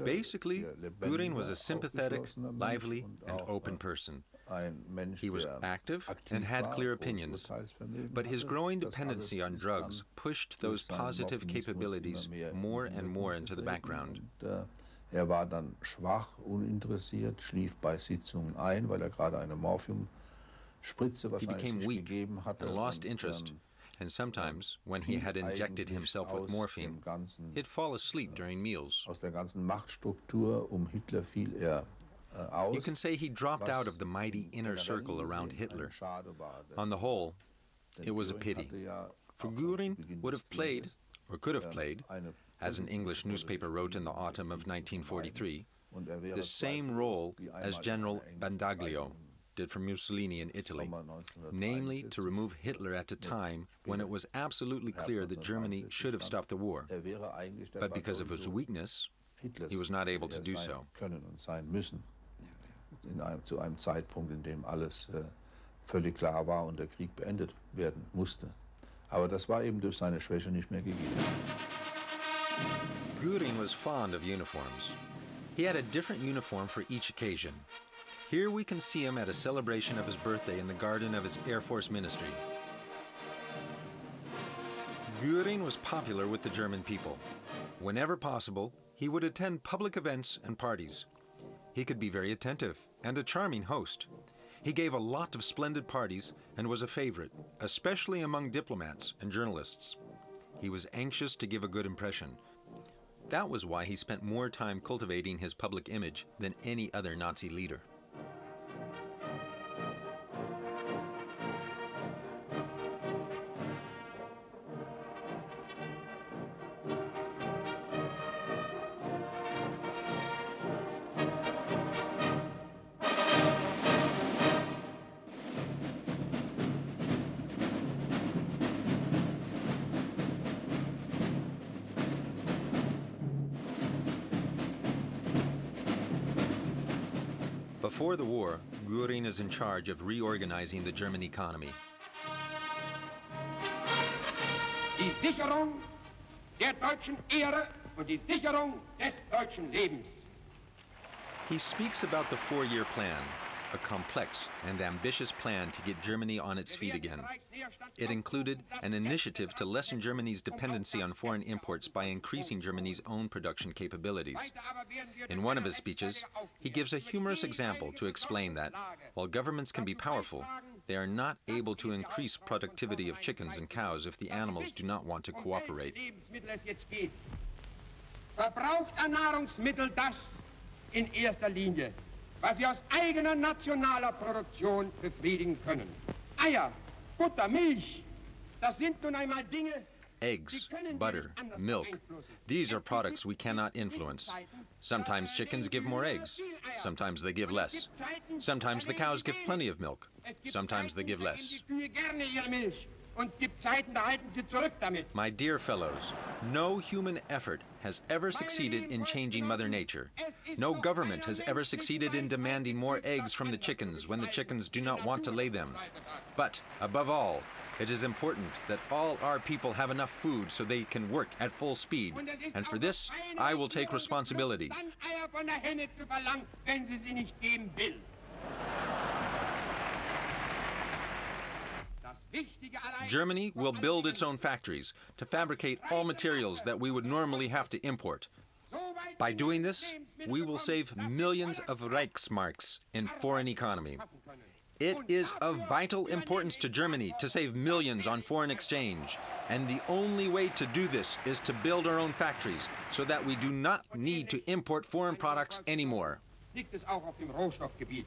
Basically, Göring was a sympathetic, lively, and open person. He was active and had clear opinions, but his growing dependency on drugs pushed those positive capabilities more and more into the background. War dann schwach, uninteressiert, schlief bei Sitzungen ein, weil gerade eine Morphiumspritze wahrscheinlich gegeben hatte. He lost interest, and sometimes, when he had injected himself with morphine, he'd fall asleep during meals. Aus der ganzen Machtstruktur Hitler fiel aus. You can say he dropped out of the mighty inner circle around Hitler. On the whole, it was a pity. For Göring would have played, or could have played, as an English newspaper wrote in the autumn of 1943, the same role as General Bandaglio did for Mussolini in Italy, namely to remove Hitler at a time when it was absolutely clear that Germany should have stopped the war. But because of his weakness, he was not able to do so. Zu einem Zeitpunkt, in dem alles völlig klar war und der Krieg beendet werden musste. Aber das war eben durch seine Schwäche nicht mehr gegeben. Göring was fond of uniforms. He had a different uniform for each occasion. Here we can see him at a celebration of his birthday in the garden of his Air Force ministry. Göring was popular with the German people. Whenever possible, he would attend public events and parties. He could be very attentive and a charming host. He gave a lot of splendid parties and was a favorite, especially among diplomats and journalists. He was anxious to give a good impression. That was why he spent more time cultivating his public image than any other Nazi leader. Before the war, Göring is in charge of reorganizing the German economy. Die Sicherung der deutschen Ehre und die Sicherung des deutschen Lebens. He speaks about the four-year plan, a complex and ambitious plan to get Germany on its feet again. It included an initiative to lessen Germany's dependency on foreign imports by increasing Germany's own production capabilities. In one of his speeches, he gives a humorous example to explain that, while governments can be powerful, they are not able to increase productivity of chickens and cows if the animals do not want to cooperate. Verbraucht an Nahrungsmittel das in erster Linie was sie aus eigener nationaler Produktion befriedigen können. Eier, Butter, Milch, das sind nun einmal Dinge. Eggs, butter, milk. These are products we cannot influence. Sometimes chickens give more eggs. Sometimes they give less. Sometimes the cows give plenty of milk. Sometimes they give less. My dear fellows, no human effort has ever succeeded in changing Mother Nature. No government has ever succeeded in demanding more eggs from the chickens when the chickens do not want to lay them. But, above all, it is important that all our people have enough food so they can work at full speed. And for this, I will take responsibility. Germany will build its own factories to fabricate all materials that we would normally have to import. By doing this, we will save millions of Reichsmarks in foreign economy. It is of vital importance to Germany to save millions on foreign exchange. And the only way to do this is to build our own factories so that we do not need to import foreign products anymore. Liegt es auch auf dem Rohstoffgebiet.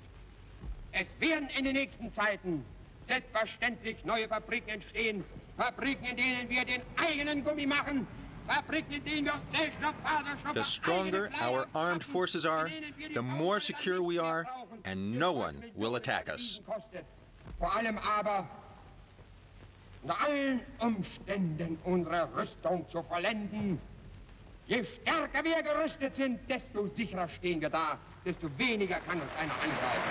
Es werden in den nächsten Zeiten selbstverständlich neue Fabriken entstehen. Fabriken, in denen wir den eigenen Gummi machen. The stronger our armed forces are, the more secure we are, and no one will attack us. Vor allem aber unter allen Umständen unsere Rüstung zu vollenden. Je stärker wir gerüstet sind, desto sicherer stehen wir da, desto weniger kann uns einer angreifen.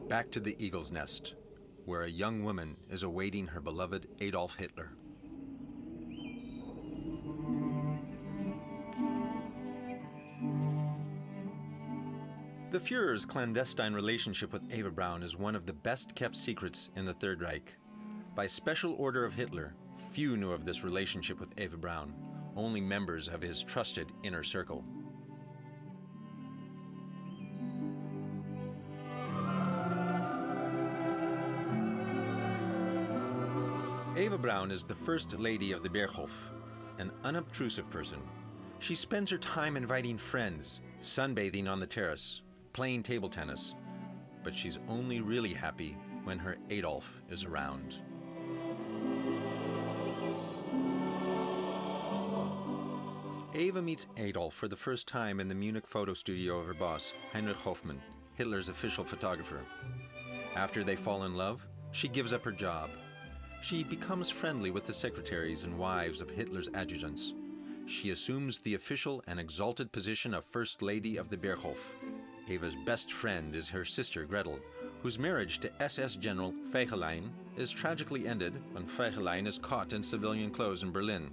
Back to the Eagle's Nest, where a young woman is awaiting her beloved Adolf Hitler. The Führer's clandestine relationship with Eva Braun is one of the best-kept secrets in the Third Reich. By special order of Hitler, few knew of this relationship with Eva Braun, only members of his trusted inner circle. Eva Braun is the first lady of the Berghof, an unobtrusive person. She spends her time inviting friends, sunbathing on the terrace, playing table tennis, but she's only really happy when her Adolf is around. Eva meets Adolf for the first time in the Munich photo studio of her boss, Heinrich Hoffmann, Hitler's official photographer. After they fall in love, she gives up her job. She becomes friendly with the secretaries and wives of Hitler's adjutants. She assumes the official and exalted position of First Lady of the Berghof. Eva's best friend is her sister Gretel, whose marriage to SS General Fegelein is tragically ended when Fegelein is caught in civilian clothes in Berlin.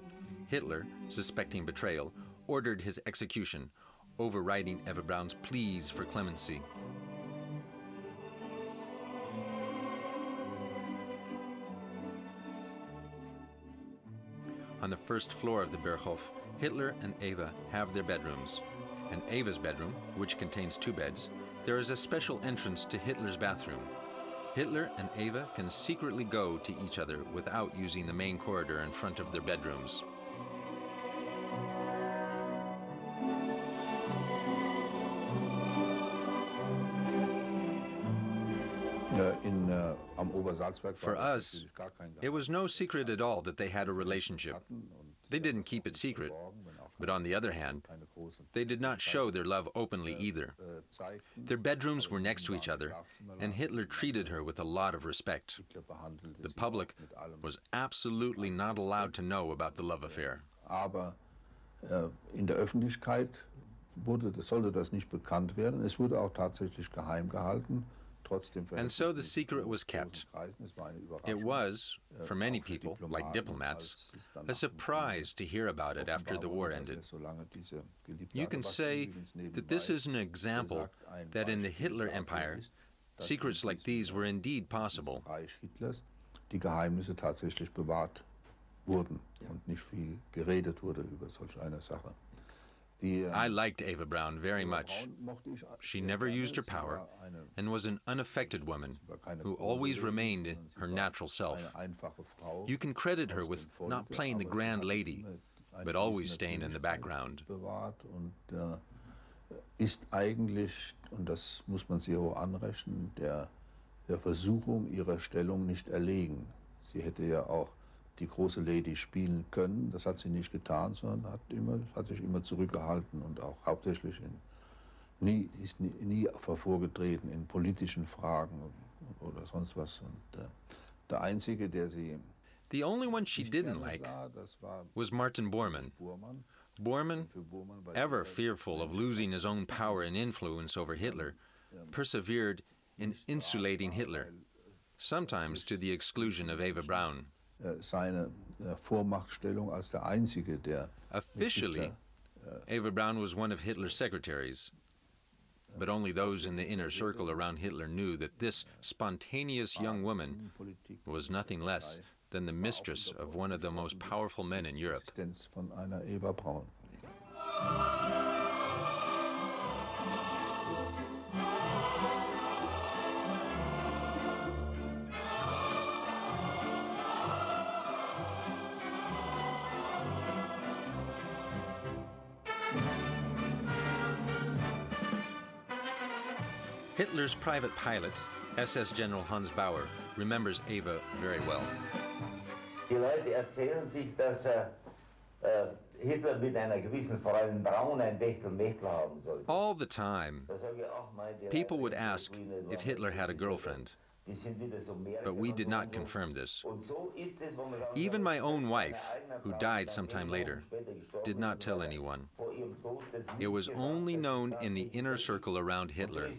Hitler, suspecting betrayal, ordered his execution, overriding Eva Braun's pleas for clemency. On the first floor of the Berghof, Hitler and Eva have their bedrooms. In Eva's bedroom, which contains 2 beds, there is a special entrance to Hitler's bathroom. Hitler and Eva can secretly go to each other without using the main corridor in front of their bedrooms. For us, it was no secret at all that they had a relationship. They didn't keep it secret. But on the other hand, they did not show their love openly either. Their bedrooms were next to each other, and Hitler treated her with a lot of respect. The public was absolutely not allowed to know about the love affair. Aber in der Öffentlichkeit sollte das nicht bekannt werden. Es wurde auch tatsächlich geheim gehalten. And so the secret was kept. It was, for many people, like diplomats, a surprise to hear about it after the war ended. You can say that this is an example that in the Hitler Empire, secrets like these were indeed possible. Die Geheimnisse tatsächlich bewahrt wurden und nicht wie geredet wurde über solch eine Sache. I liked Eva Braun very much. She never used her power and was an unaffected woman who always remained her natural self. You can credit her with not playing the grand lady, but always staying in the background. Ist eigentlich, und das muss man sie hoch anrechnen, der Versuchung ihrer Stellung nicht erlegen. Sie hätte ja auch die große Lady spielen können, das hat sie nicht getan, sondern hat sich immer zurückgehalten und auch hauptsächlich ist nie vorgetreten in politischen Fragen oder sonst was. Und der Einzige, der sie The only one she didn't like was Martin Bormann. Bormann, ever fearful of losing his own power and influence over Hitler, persevered in insulating Hitler, sometimes to the exclusion of Eva Braun. Seine Vormachtstellung als der Einzige, der Officially, Eva Braun was one of Hitler's secretaries, but only those in the inner circle around Hitler knew that this spontaneous young woman was nothing less than the mistress of one of the most powerful men in Europe. Von einer Eva Braun. Hitler's private pilot, SS General Hans Bauer, remembers Eva very well. Die Leute erzählen sich, dass Hitler mit einer gewissen Fräulein Braun ein Techtelmechtel haben sollte. All the time, people would ask if Hitler had a girlfriend, but we did not confirm this. Even my own wife, who died sometime later, did not tell anyone. It was only known in the inner circle around Hitler.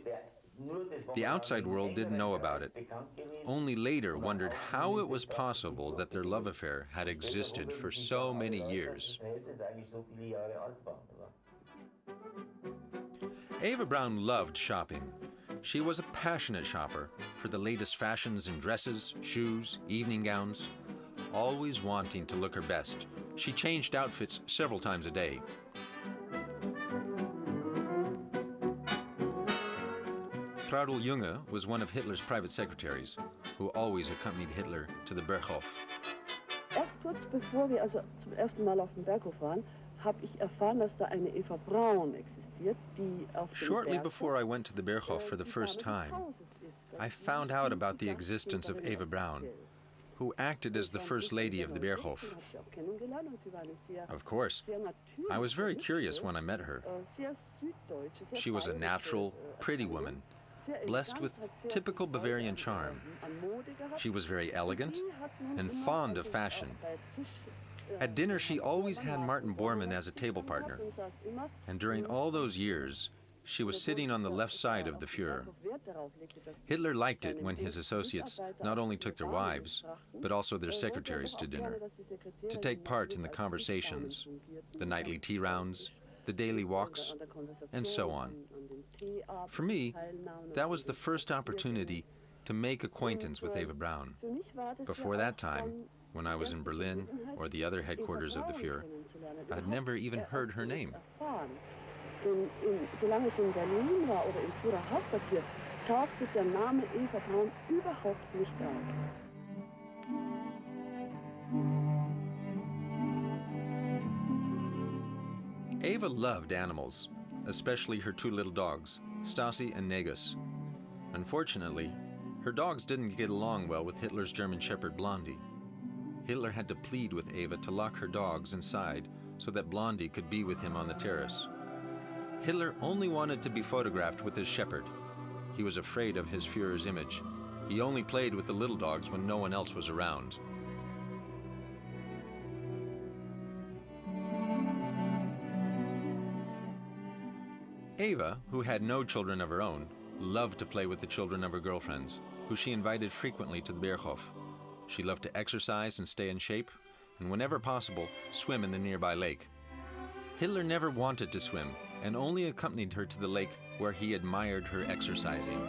The outside world didn't know about it. Only later wondered how it was possible that their love affair had existed for so many years. Eva Braun loved shopping. She was a passionate shopper for the latest fashions in dresses, shoes, evening gowns, always wanting to look her best. She changed outfits several times a day. Traudl Junge was one of Hitler's private secretaries, who always accompanied Hitler to the Berghof. Erst kurz bevor wir also zum ersten Mal auf dem Berghof waren, habe ich erfahren, dass da eine Eva Braun existiert, die auf dem Shortly before I went to the Berghof for the first time, I found out about the existence of Eva Braun, who acted as the first lady of the Berghof. Of course, I was very curious when I met her. She was a natural, pretty woman, blessed with typical Bavarian charm. She was very elegant and fond of fashion. At dinner, she always had Martin Bormann as a table partner, and during all those years, she was sitting on the left side of the Führer. Hitler liked it when his associates not only took their wives, but also their secretaries to dinner, to take part in the conversations, the nightly tea rounds, the daily walks, and so on. For me, that was the first opportunity to make acquaintance with Eva Braun. Before that time, when I was in Berlin or the other headquarters of the Führer, I had never even heard her name. Denn solange ich in Berlin war oder im Führerhauptquartier, tauchte der Name Eva Braun überhaupt nicht auf. Eva loved animals, especially her two little dogs, Stasi and Negus. Unfortunately, her dogs didn't get along well with Hitler's German Shepherd Blondie. Hitler had to plead with Eva to lock her dogs inside so that Blondie could be with him on the terrace. Hitler only wanted to be photographed with his shepherd. He was afraid of his Führer's image. He only played with the little dogs when no one else was around. Eva, who had no children of her own, loved to play with the children of her girlfriends, who she invited frequently to the Berghof. She loved to exercise and stay in shape, and whenever possible, swim in the nearby lake. Hitler never wanted to swim, and only accompanied her to the lake where he admired her exercising.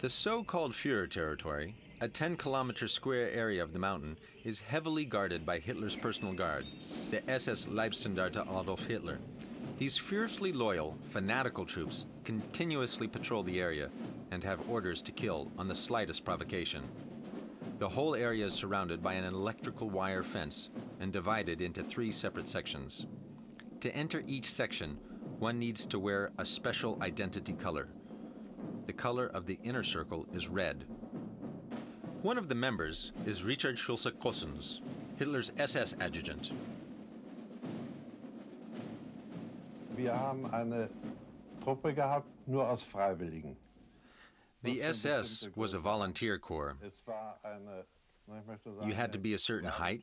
The so-called Führer territory, a 10-kilometer square area of the mountain, is heavily guarded by Hitler's personal guard, the SS Leibstandarte Adolf Hitler. These fiercely loyal, fanatical troops continuously patrol the area and have orders to kill on the slightest provocation. The whole area is surrounded by an electrical wire fence and divided into 3 separate sections. To enter each section, one needs to wear a special identity color. The color of the inner circle is red. One of the members is Richard Schulze-Kossens, Hitler's SS adjutant. Wir haben eine Truppe gehabt, nur aus Freiwilligen. The SS was a volunteer corps. You had to be a certain height,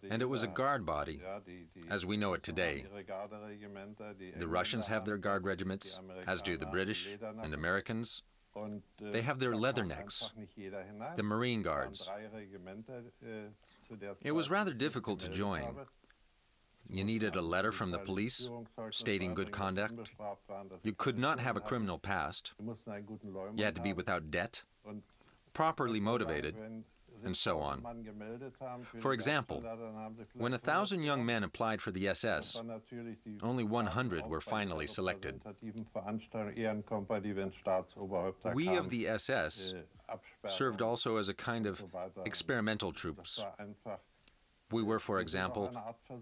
and it was a guard body, as we know it today. The Russians have their guard regiments, as do the British and Americans. They have their leathernecks, the Marine Guards. It was rather difficult to join. You needed a letter from the police stating good conduct. You could not have a criminal past. You had to be without debt, properly motivated, and so on. For example, when 1,000 young men applied for the SS, only 100 were finally selected. We of the SS served also as a kind of experimental troops. We were, for example,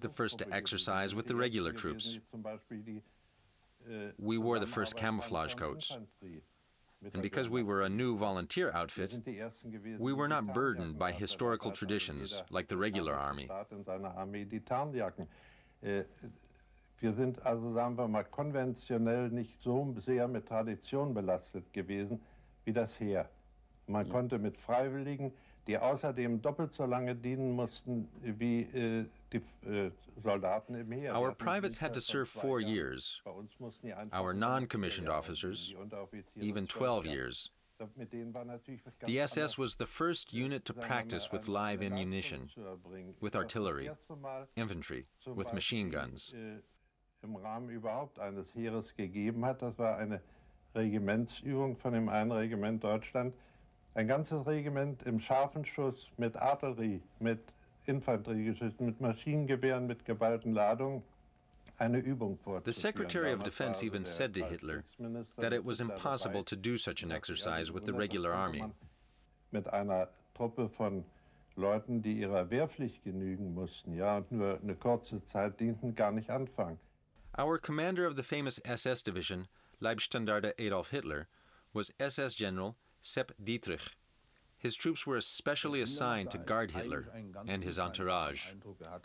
the first to exercise with the regular troops. We wore the first camouflage coats. And because we were a new volunteer outfit, we were not burdened by historical traditions like the regular army. Wir sind also, sagen wir mal, konventionell nicht so sehr mit Tradition belastet gewesen wie das Heer. Man konnte mit Freiwilligen, die außerdem doppelt so lange dienen mussten wie die Soldaten im Heer. Our privates had to serve 4 years. Our non-commissioned officers, even 12 years. The SS was the first unit to practice with live ammunition, with artillery, infantry, with machine guns. Im Rahmen überhaupt eines Heeres gegeben hat, das war eine Regimentsübung von dem einen Regiment Deutschland. Ein ganzes Regiment im scharfen Schuss mit Artillerie, mit Infanteriegeschichten, mit Maschinengewehren, mit geballten Ladungen, eine Übung vorzuführen. The Secretary of Defense even said to Hitler that it was impossible to do such an exercise with the regular army. Mit einer Truppe von Leuten, die ihrer Wehrpflicht genügen mussten, ja, und nur eine kurze Zeit dienten, gar nicht anfangen. Our commander of the famous SS division, Leibstandarte Adolf Hitler, was SS General Sepp Dietrich. His troops were especially assigned to guard Hitler and his entourage.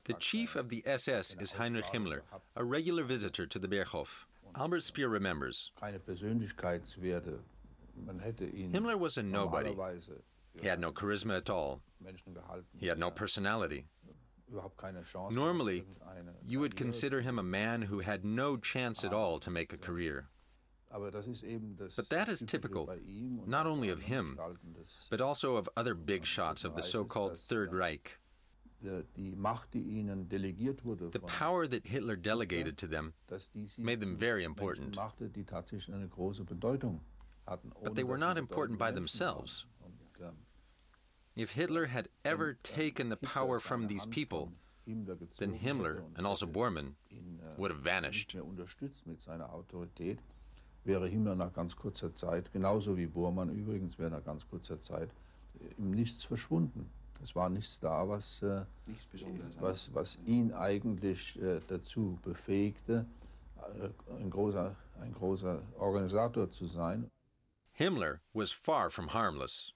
The chief of the SS is Heinrich Himmler, a regular visitor to the Berghof. Albert Speer remembers. Himmler was a nobody. He had no charisma at all. He had no personality. Normally, you would consider him a man who had no chance at all to make a career. But that is typical, not only of him, but also of other big shots of the so-called Third Reich. The power that Hitler delegated to them made them very important. But they were not important by themselves. If Hitler had ever taken the power from these people, then Himmler and also Bormann would have vanished. Wäre Himmler nach ganz kurzer Zeit, genauso wie Bormann übrigens, wäre nach ganz kurzer Zeit im Nichts verschwunden. Es war nichts da, was ihn eigentlich dazu befähigte, ein großer Organisator zu sein. Himmler was far from harmless.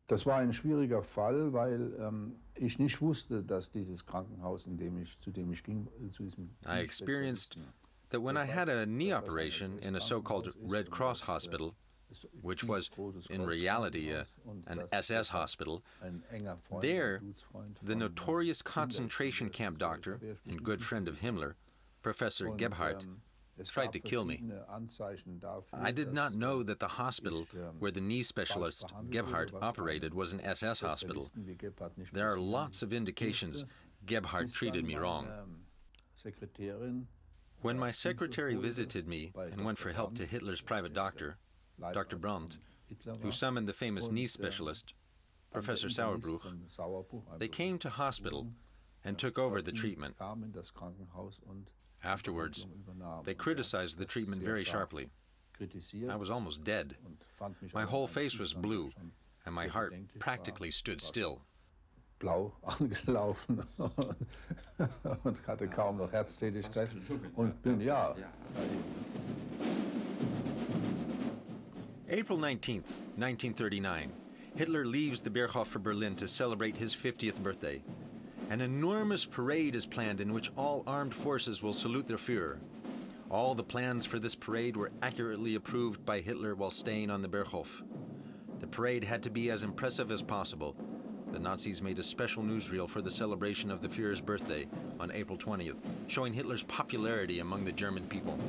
Das war ein schwieriger Fall, weil ich nicht wusste, dass dieses Krankenhaus, zu dem ich ging, zu diesem I experienced that when I had a knee operation in a so-called Red Cross hospital, which was in reality an SS hospital, there the notorious concentration camp doctor and good friend of Himmler, Professor Gebhardt, tried to kill me. I did not know that the hospital where the knee specialist Gebhardt operated was an SS hospital. There are lots of indications Gebhardt treated me wrong. When my secretary visited me and went for help to Hitler's private doctor, Dr. Brandt, who summoned the famous knee specialist, Professor Sauerbruch, they came to hospital and took over the treatment. Afterwards, they criticized the treatment very sharply. I was almost dead. My whole face was blue, and my heart practically stood still. Blau angelaufen und hatte kaum noch Herztätigkeit und bin, ja. April 19th, 1939, Hitler leaves the Berghof for Berlin to celebrate his 50th birthday. An enormous parade is planned in which all armed forces will salute their Führer. All the plans for this parade were accurately approved by Hitler while staying on the Berghof. The parade had to be as impressive as possible. The Nazis made a special newsreel for the celebration of the Führer's birthday on April 20th, showing Hitler's popularity among the German people.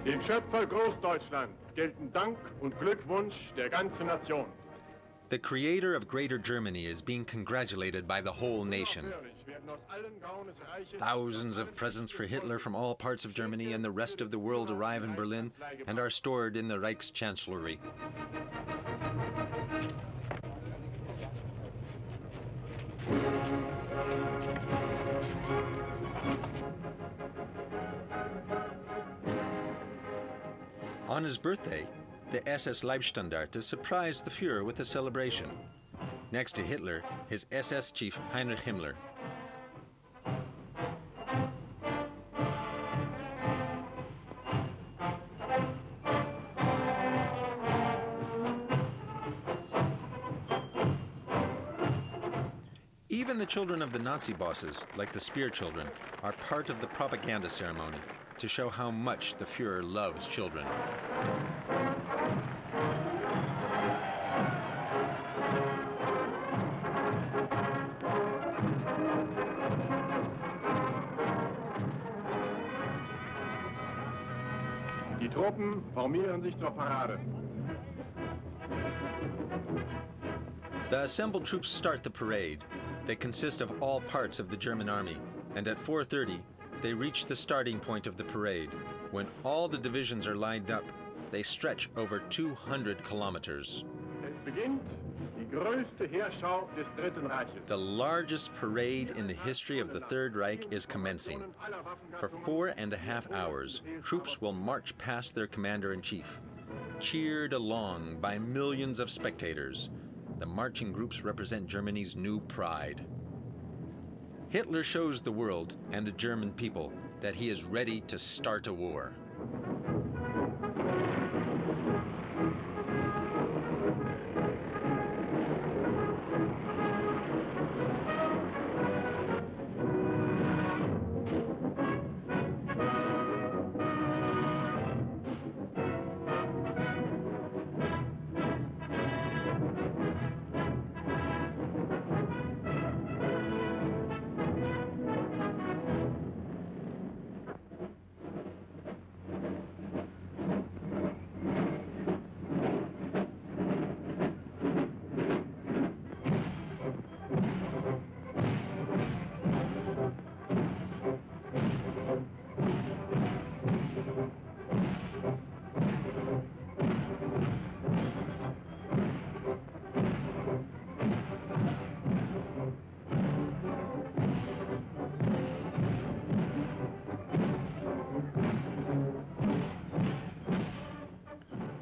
Dem Schöpfer Großdeutschlands gelten Dank und Glückwunsch der ganzen Nation. The creator of Greater Germany is being congratulated by the whole nation. Thousands of presents for Hitler from all parts of Germany and the rest of the world arrive in Berlin and are stored in the Reichschancellery. On his birthday, the SS Leibstandarte surprised the Führer with a celebration. Next to Hitler, his SS chief Heinrich Himmler. Even the children of the Nazi bosses, like the Speer children, are part of the propaganda ceremony to show how much the Führer loves children. Die Truppen formieren sich zur Parade. The assembled troops start the parade. They consist of all parts of the German army, and at 4:30, they reach the starting point of the parade. When all the divisions are lined up, they stretch over 200 kilometers. Es beginnt die größte Heerschau des Dritten Reiches. The largest parade in the history of the Third Reich is commencing. For 4.5 hours, troops will march past their commander-in-chief, cheered along by millions of spectators. The marching groups represent Germany's new pride. Hitler shows the world and the German people that he is ready to start a war.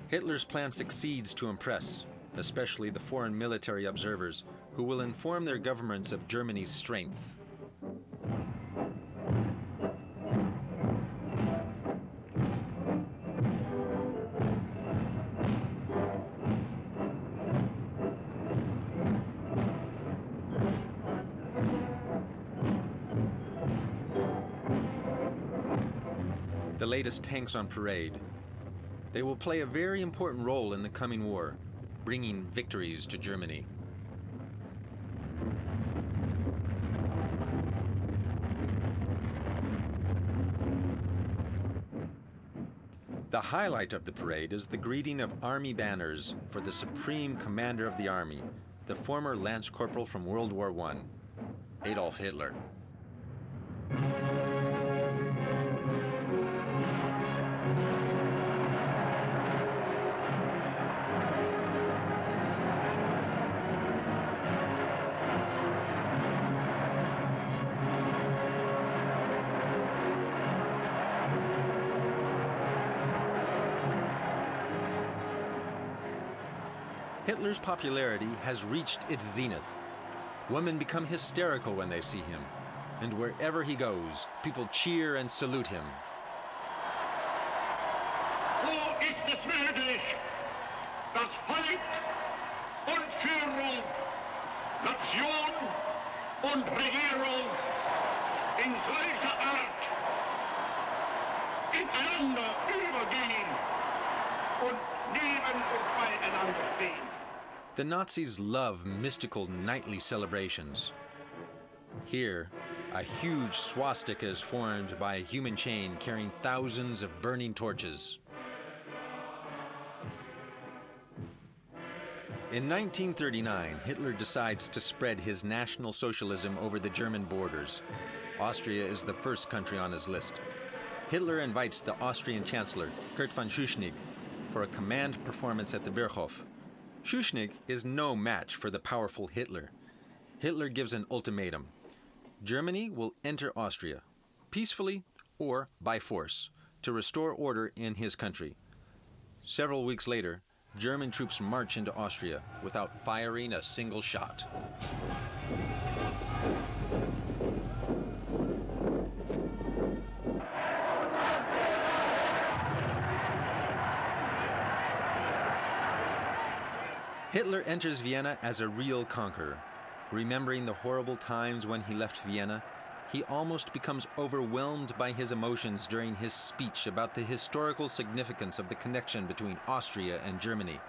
Hitler's plan succeeds to impress, especially the foreign military observers, who will inform their governments of Germany's strength. The latest tanks on parade. They will play a very important role in the coming war, bringing victories to Germany. The highlight of the parade is the greeting of army banners for the supreme commander of the army, the former lance corporal from World War I, Adolf Hitler. Hitler's popularity has reached its zenith. Women become hysterical when they see him, and wherever he goes, people cheer and salute him. Wo ist es möglich, dass Volk und Führung, Nation und Regierung in solcher Art ineinander übergehen und neben und beieinander stehen? The Nazis love mystical nightly celebrations. Here, a huge swastika is formed by a human chain carrying thousands of burning torches. In 1939, Hitler decides to spread his National Socialism over the German borders. Austria is the first country on his list. Hitler invites the Austrian Chancellor, Kurt von Schuschnigg, for a command performance at the Berghof. Schuschnigg is no match for the powerful Hitler. Hitler gives an ultimatum. Germany will enter Austria, peacefully or by force, to restore order in his country. Several weeks later, German troops march into Austria without firing a single shot. Hitler enters Vienna as a real conqueror. Remembering the horrible times when he left Vienna, he almost becomes overwhelmed by his emotions during his speech about the historical significance of the connection between Austria and Germany.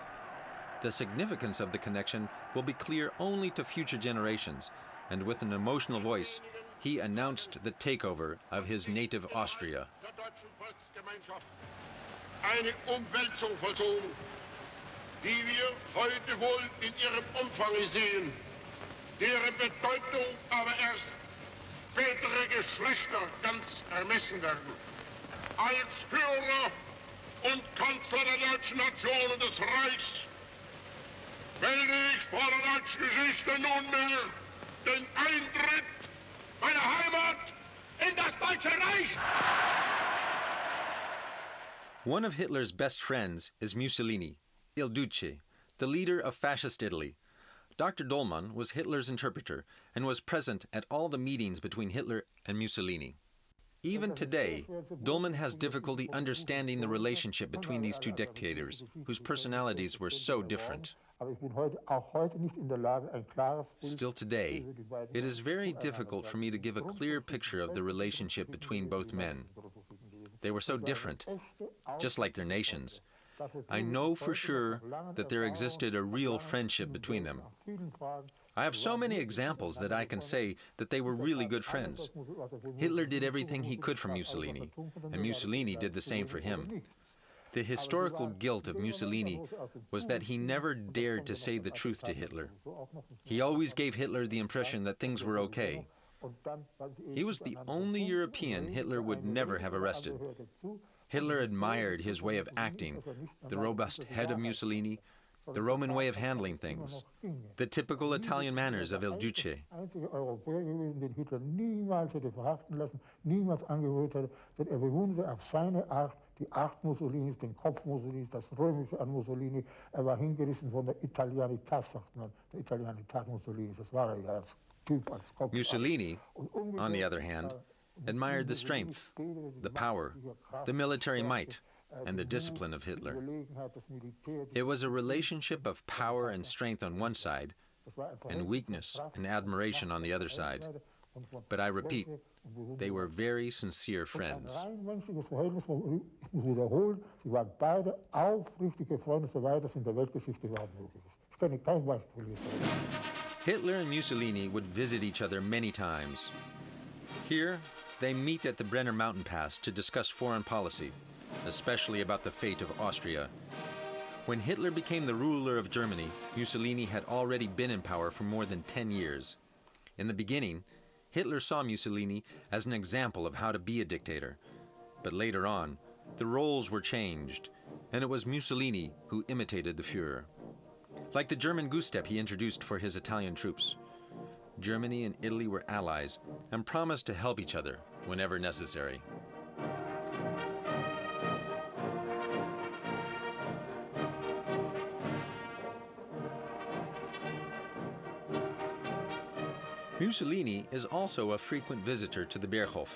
The significance of the connection will be clear only to future generations, and with an emotional voice, he announced the takeover of his native Austria. Eine Umwälzung vollzogen, die wir heute wohl in ihrem Umfang sehen, deren Bedeutung aber erst spätere Geschlechter ganz ermessen werden. Als Führer und Kanzler der deutschen Nation und des Reichs wähle ich vor der deutschen Geschichte nunmehr den Eintritt meiner Heimat in das Deutsche Reich. One of Hitler's best friends is Mussolini, Il Duce, the leader of fascist Italy. Dr. Bormann was Hitler's interpreter and was present at all the meetings between Hitler and Mussolini. Even today, Bormann has difficulty understanding the relationship between these two dictators, whose personalities were so different. Still today, it is very difficult for me to give a clear picture of the relationship between both men. They were so different, just like their nations. I know for sure that there existed a real friendship between them. I have so many examples that I can say that they were really good friends. Hitler did everything he could for Mussolini, and Mussolini did the same for him. The historical guilt of Mussolini was that he never dared to say the truth to Hitler. He always gave Hitler the impression that things were okay. He was the only European Hitler would never have arrested. Hitler admired his way of acting, the robust head of Mussolini, the Roman way of handling things, the typical Italian manners of Il Duce. Die Art Mussolinis, den Kopf Mussolinis, das Römische an Mussolini. War hingerissen von der Italianität, sagt man, der Italianität Mussolinis. Das war ja als Typ, als Kopf. Mussolini, on the other hand, admired the strength, the power, the military might, and the discipline of Hitler. It was a relationship of power and strength on one side, and weakness and admiration on the other side. But I repeat, they were very sincere friends. Hitler and Mussolini would visit each other many times. Here, they meet at the Brenner mountain pass to discuss foreign policy. especially about the fate of Austria. When Hitler became the ruler of Germany, Mussolini had already been in power for more than 10 years. In the beginning, Hitler saw Mussolini as an example of how to be a dictator. But later on, the roles were changed, and it was Mussolini who imitated the Führer. Like the German goose-step he introduced for his Italian troops. Germany and Italy were allies and promised to help each other whenever necessary. Mussolini is also a frequent visitor to the Berghof.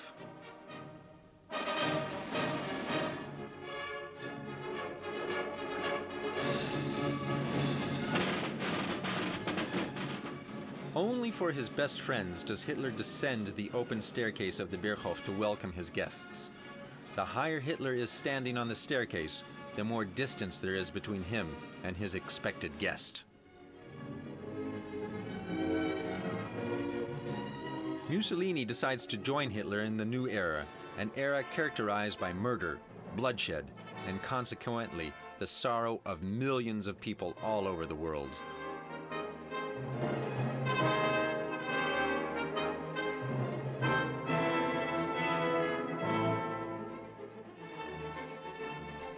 Only for his best friends does Hitler descend the open staircase of the Berghof to welcome his guests. The higher Hitler is standing on the staircase, the more distance there is between him and his expected guest. Mussolini decides to join Hitler in the new era, an era characterized by murder, bloodshed, and consequently the sorrow of millions of people all over the world.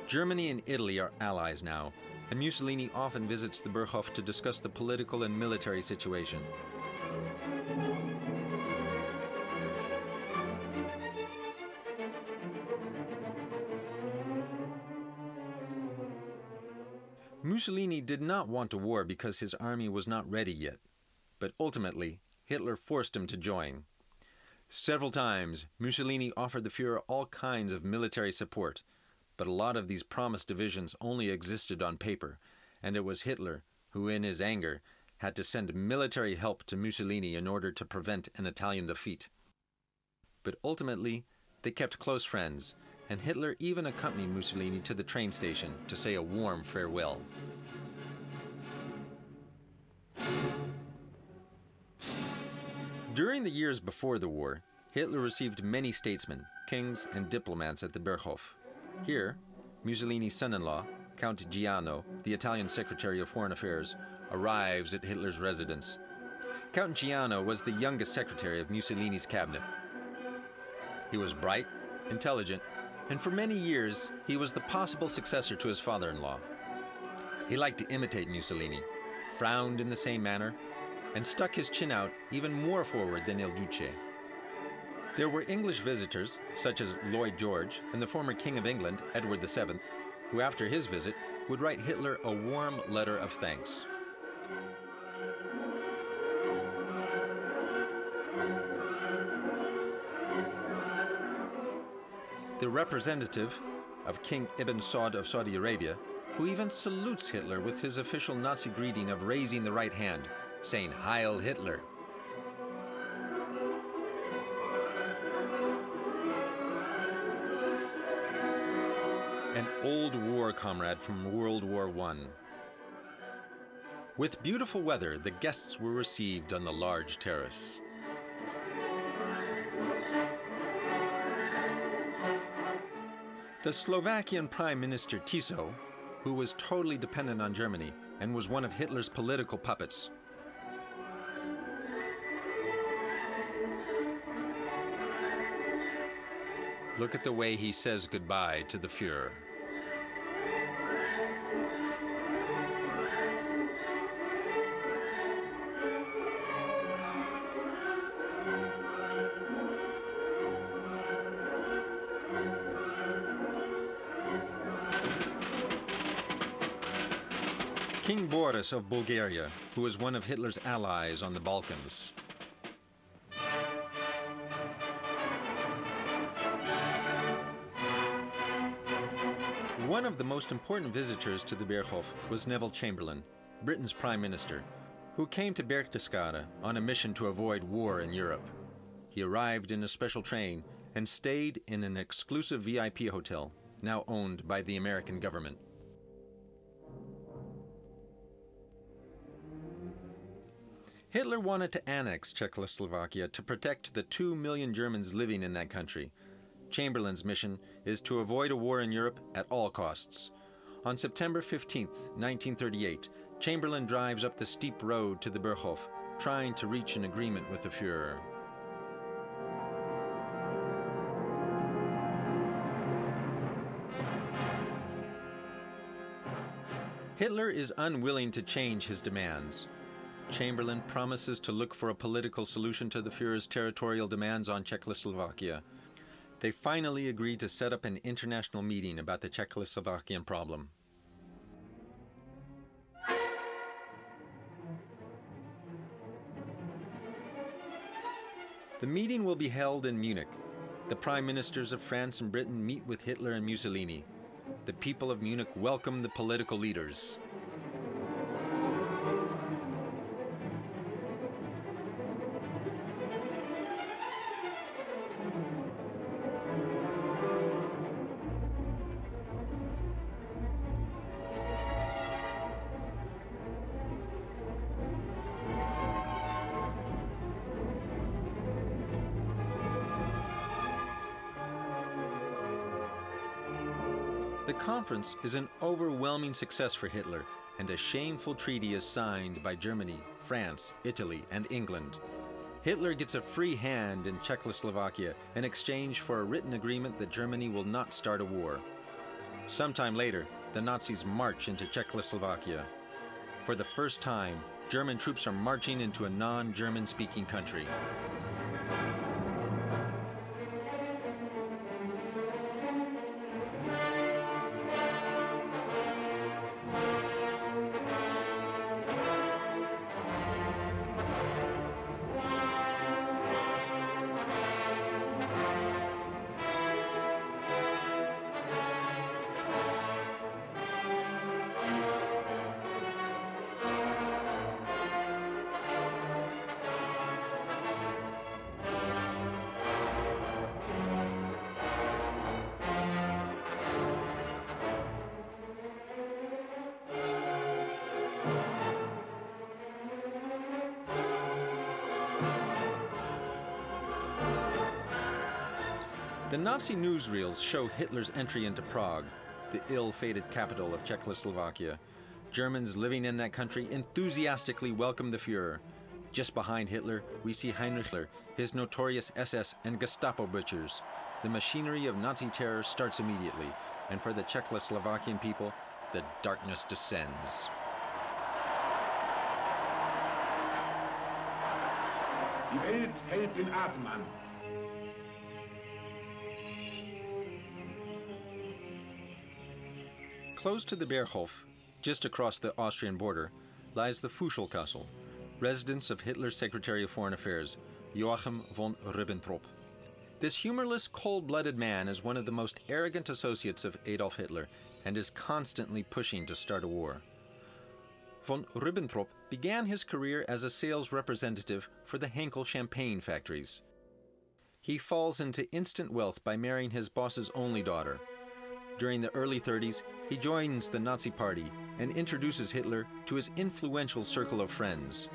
Germany and Italy are allies now, and Mussolini often visits the Berghof to discuss the political and military situation. Mussolini did not want a war because his army was not ready yet, but ultimately Hitler forced him to join. Several times, Mussolini offered the Führer all kinds of military support, but a lot of these promised divisions only existed on paper, and it was Hitler who, in his anger, had to send military help to Mussolini in order to prevent an Italian defeat. But ultimately, they kept close friends, and Hitler even accompanied Mussolini to the train station to say a warm farewell. During the years before the war, Hitler received many statesmen, kings, and diplomats at the Berghof. Here, Mussolini's son-in-law, Count Giano, the Italian Secretary of Foreign Affairs, arrives at Hitler's residence. Count Giano was the youngest secretary of Mussolini's cabinet. He was bright, intelligent, and for many years he was the possible successor to his father-in-law. He liked to imitate Mussolini, frowned in the same manner, and stuck his chin out even more forward than Il Duce. There were English visitors, such as Lloyd George and the former King of England, Edward VII, who after his visit would write Hitler a warm letter of thanks. The representative of King Ibn Saud of Saudi Arabia, who even salutes Hitler with his official Nazi greeting of raising the right hand, saying Heil Hitler. An old war comrade from World War I. With beautiful weather, the guests were received on the large terrace. The Slovakian Prime Minister Tiso, who was totally dependent on Germany and was one of Hitler's political puppets. Look at the way he says goodbye to the Führer. King Boris of Bulgaria, who was one of Hitler's allies on the Balkans. One of the most important visitors to the Berghof was Neville Chamberlain, Britain's Prime Minister, who came to Berchtesgaden on a mission to avoid war in Europe. He arrived in a special train and stayed in an exclusive VIP hotel, now owned by the American government. Hitler wanted to annex Czechoslovakia to protect the 2 million Germans living in that country. Chamberlain's mission is to avoid a war in Europe at all costs. On September 15, 1938, Chamberlain drives up the steep road to the Berchtesgaden, trying to reach an agreement with the Führer. Hitler is unwilling to change his demands. Chamberlain promises to look for a political solution to the Führer's territorial demands on Czechoslovakia. They finally agree to set up an international meeting about the Czechoslovakian problem. The meeting will be held in Munich. The prime ministers of France and Britain meet with Hitler and Mussolini. The people of Munich welcome the political leaders. The conference is an overwhelming success for Hitler, and a shameful treaty is signed by Germany, France, Italy, and England. Hitler gets a free hand in Czechoslovakia in exchange for a written agreement that Germany will not start a war. Sometime later, the Nazis march into Czechoslovakia. For the first time, German troops are marching into a non-German speaking country. The Nazi newsreels show Hitler's entry into Prague, the ill-fated capital of Czechoslovakia. Germans living in that country enthusiastically welcome the Führer. Just behind Hitler, we see Heinrich Himmler, his notorious SS and Gestapo butchers. The machinery of Nazi terror starts immediately, and for the Czechoslovakian people, the darkness descends. Die Welt hält den Atem an. Close to the Berchtesgaden, just across the Austrian border, lies the Fuschel Castle, residence of Hitler's Secretary of Foreign Affairs, Joachim von Ribbentrop. This humorless, cold-blooded man is one of the most arrogant associates of Adolf Hitler and is constantly pushing to start a war. Von Ribbentrop began his career as a sales representative for the Henkel champagne factories. He falls into instant wealth by marrying his boss's only daughter. During the early 30s, he joins the Nazi Party and introduces Hitler to his influential circle of friends.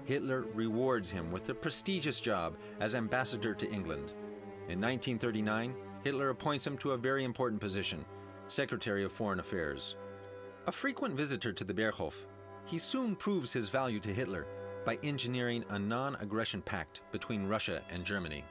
Hitler rewards him with a prestigious job as ambassador to England. In 1939, Hitler appoints him to a very important position, Secretary of Foreign Affairs. A frequent visitor to the Berchtesgaden, he soon proves his value to Hitler by engineering a non-aggression pact between Russia and Germany.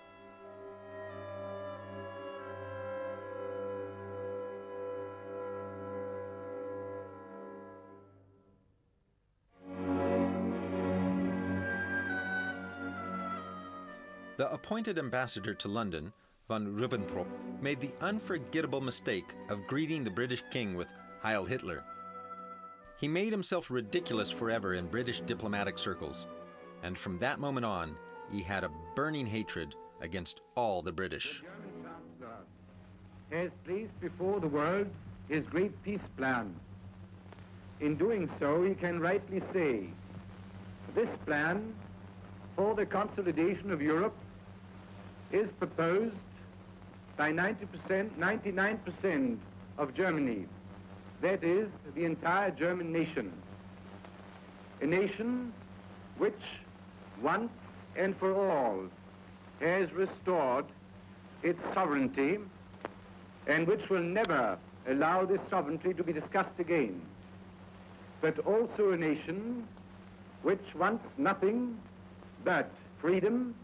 The appointed ambassador to London, von Ribbentrop, made the unforgettable mistake of greeting the British king with Heil Hitler. He made himself ridiculous forever in British diplomatic circles, and from that moment on, he had a burning hatred against all the British. The German Chancellor has placed before the world his great peace plan. In doing so, he can rightly say, this plan for the consolidation of Europe is proposed by 99% of Germany. That is, the entire German nation. A nation which, once and for all, has restored its sovereignty and which will never allow this sovereignty to be discussed again, but also a nation which wants nothing but freedom,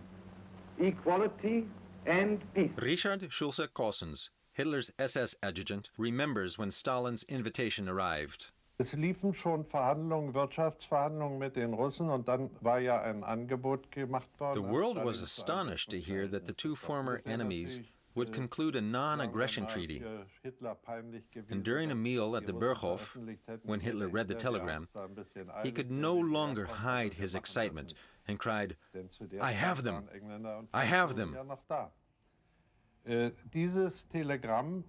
equality, and peace. Richard Schulze-Cossens, Hitler's SS adjutant, remembers when Stalin's invitation arrived. Es liefen schon Verhandlungen, Wirtschaftsverhandlungen mit den Russen und dann war ja ein Angebot gemacht worden. The world was astonished to hear that the two former enemies would conclude a non-aggression treaty. And during a meal at the Berchtesgaden, when Hitler read the telegram, he could no longer hide his excitement and cried, "I have them! I have them!" Dieses Telegramm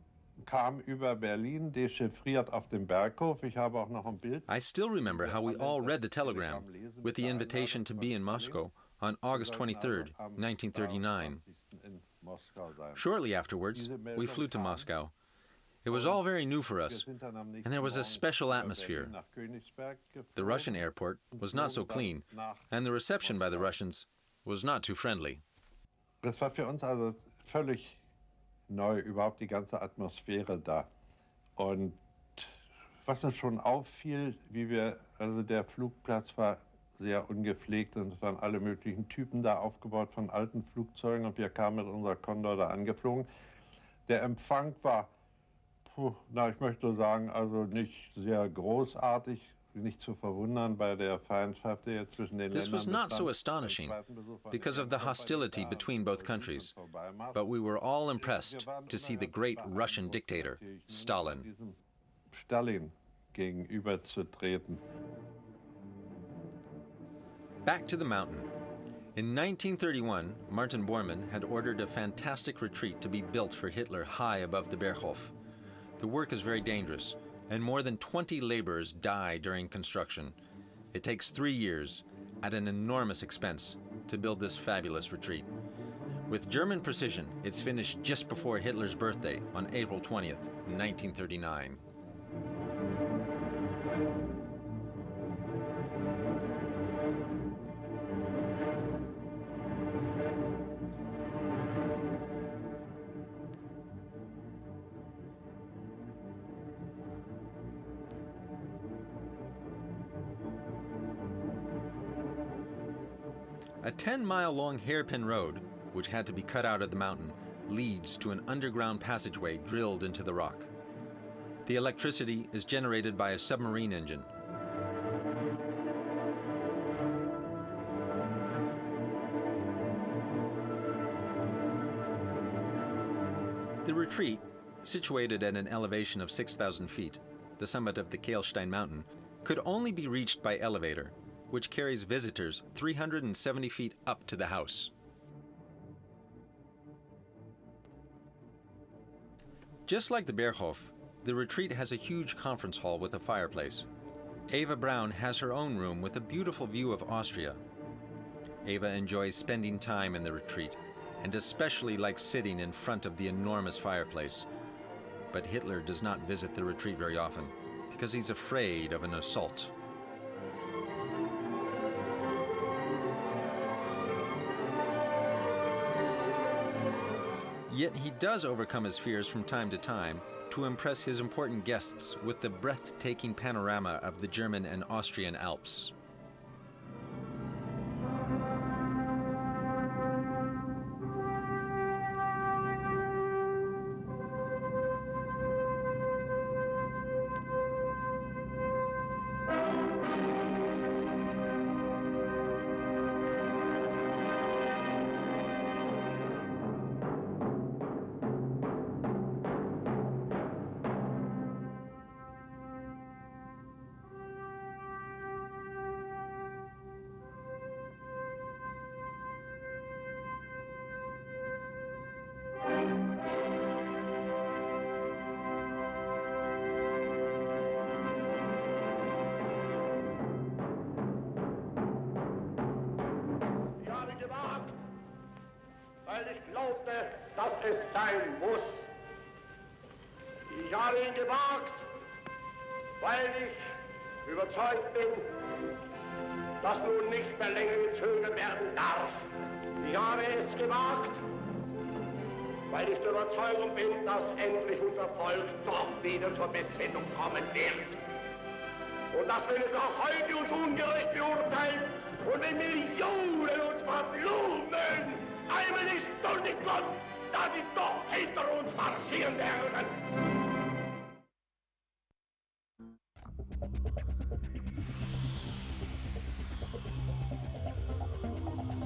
kam über Berlin, dechiffriert auf dem Berghof. Ich habe auch noch ein Bild. I still remember how we all read the telegram with the invitation to be in Moscow on August 23rd, 1939. Shortly afterwards, we flew to Moscow. It was all very new for us, and there was a special atmosphere. The Russian airport was not so clean, and the reception by the Russians was not too friendly. Das war für uns also völlig neu, überhaupt die ganze Atmosphäre da. Und was uns schon auffiel, also der Flugplatz war sehr ungepflegt und es waren alle möglichen Typen da aufgebaut von alten Flugzeugen und wir kamen mit unserer Condor da angeflogen. Der Empfang war, ich möchte sagen, also nicht sehr großartig, nicht zu verwundern bei der Feindschaft, die jetzt zwischen den Ländern bestand. This was not so astonishing because of the hostility between both countries, but we were all impressed to see the great Russian dictator, Stalin. Stalin gegenüberzutreten. Back to the mountain. In 1931, Martin Bormann had ordered a fantastic retreat to be built for Hitler high above the Berchtesgaden. The work is very dangerous, and more than 20 laborers die during construction. It takes 3 years, at an enormous expense, to build this fabulous retreat. With German precision, it's finished just before Hitler's birthday on April 20th, 1939. A 10-mile-long hairpin road, which had to be cut out of the mountain, leads to an underground passageway drilled into the rock. The electricity is generated by a submarine engine. The retreat, situated at an elevation of 6,000 feet, the summit of the Kehlstein mountain, could only be reached by elevator, which carries visitors 370 feet up to the house. Just like the Berchtesgaden, the retreat has a huge conference hall with a fireplace. Eva Braun has her own room with a beautiful view of Austria. Eva enjoys spending time in the retreat, and especially likes sitting in front of the enormous fireplace. But Hitler does not visit the retreat very often, because he's afraid of an assault. Yet he does overcome his fears from time to time to impress his important guests with the breathtaking panorama of the German and Austrian Alps. Dass es sein muss. Ich habe ihn gewagt, weil ich überzeugt bin, dass nun nicht mehr länger gezögert werden darf. Ich habe es gewagt, weil ich der Überzeugung bin, dass endlich unser Volk doch wieder zur Besinnung kommen wird. Und dass, wenn es auch heute uns ungerecht beurteilt und wenn Millionen uns verblumen, einmal ist duldig Gott, dass sie doch hinter uns marschieren werden.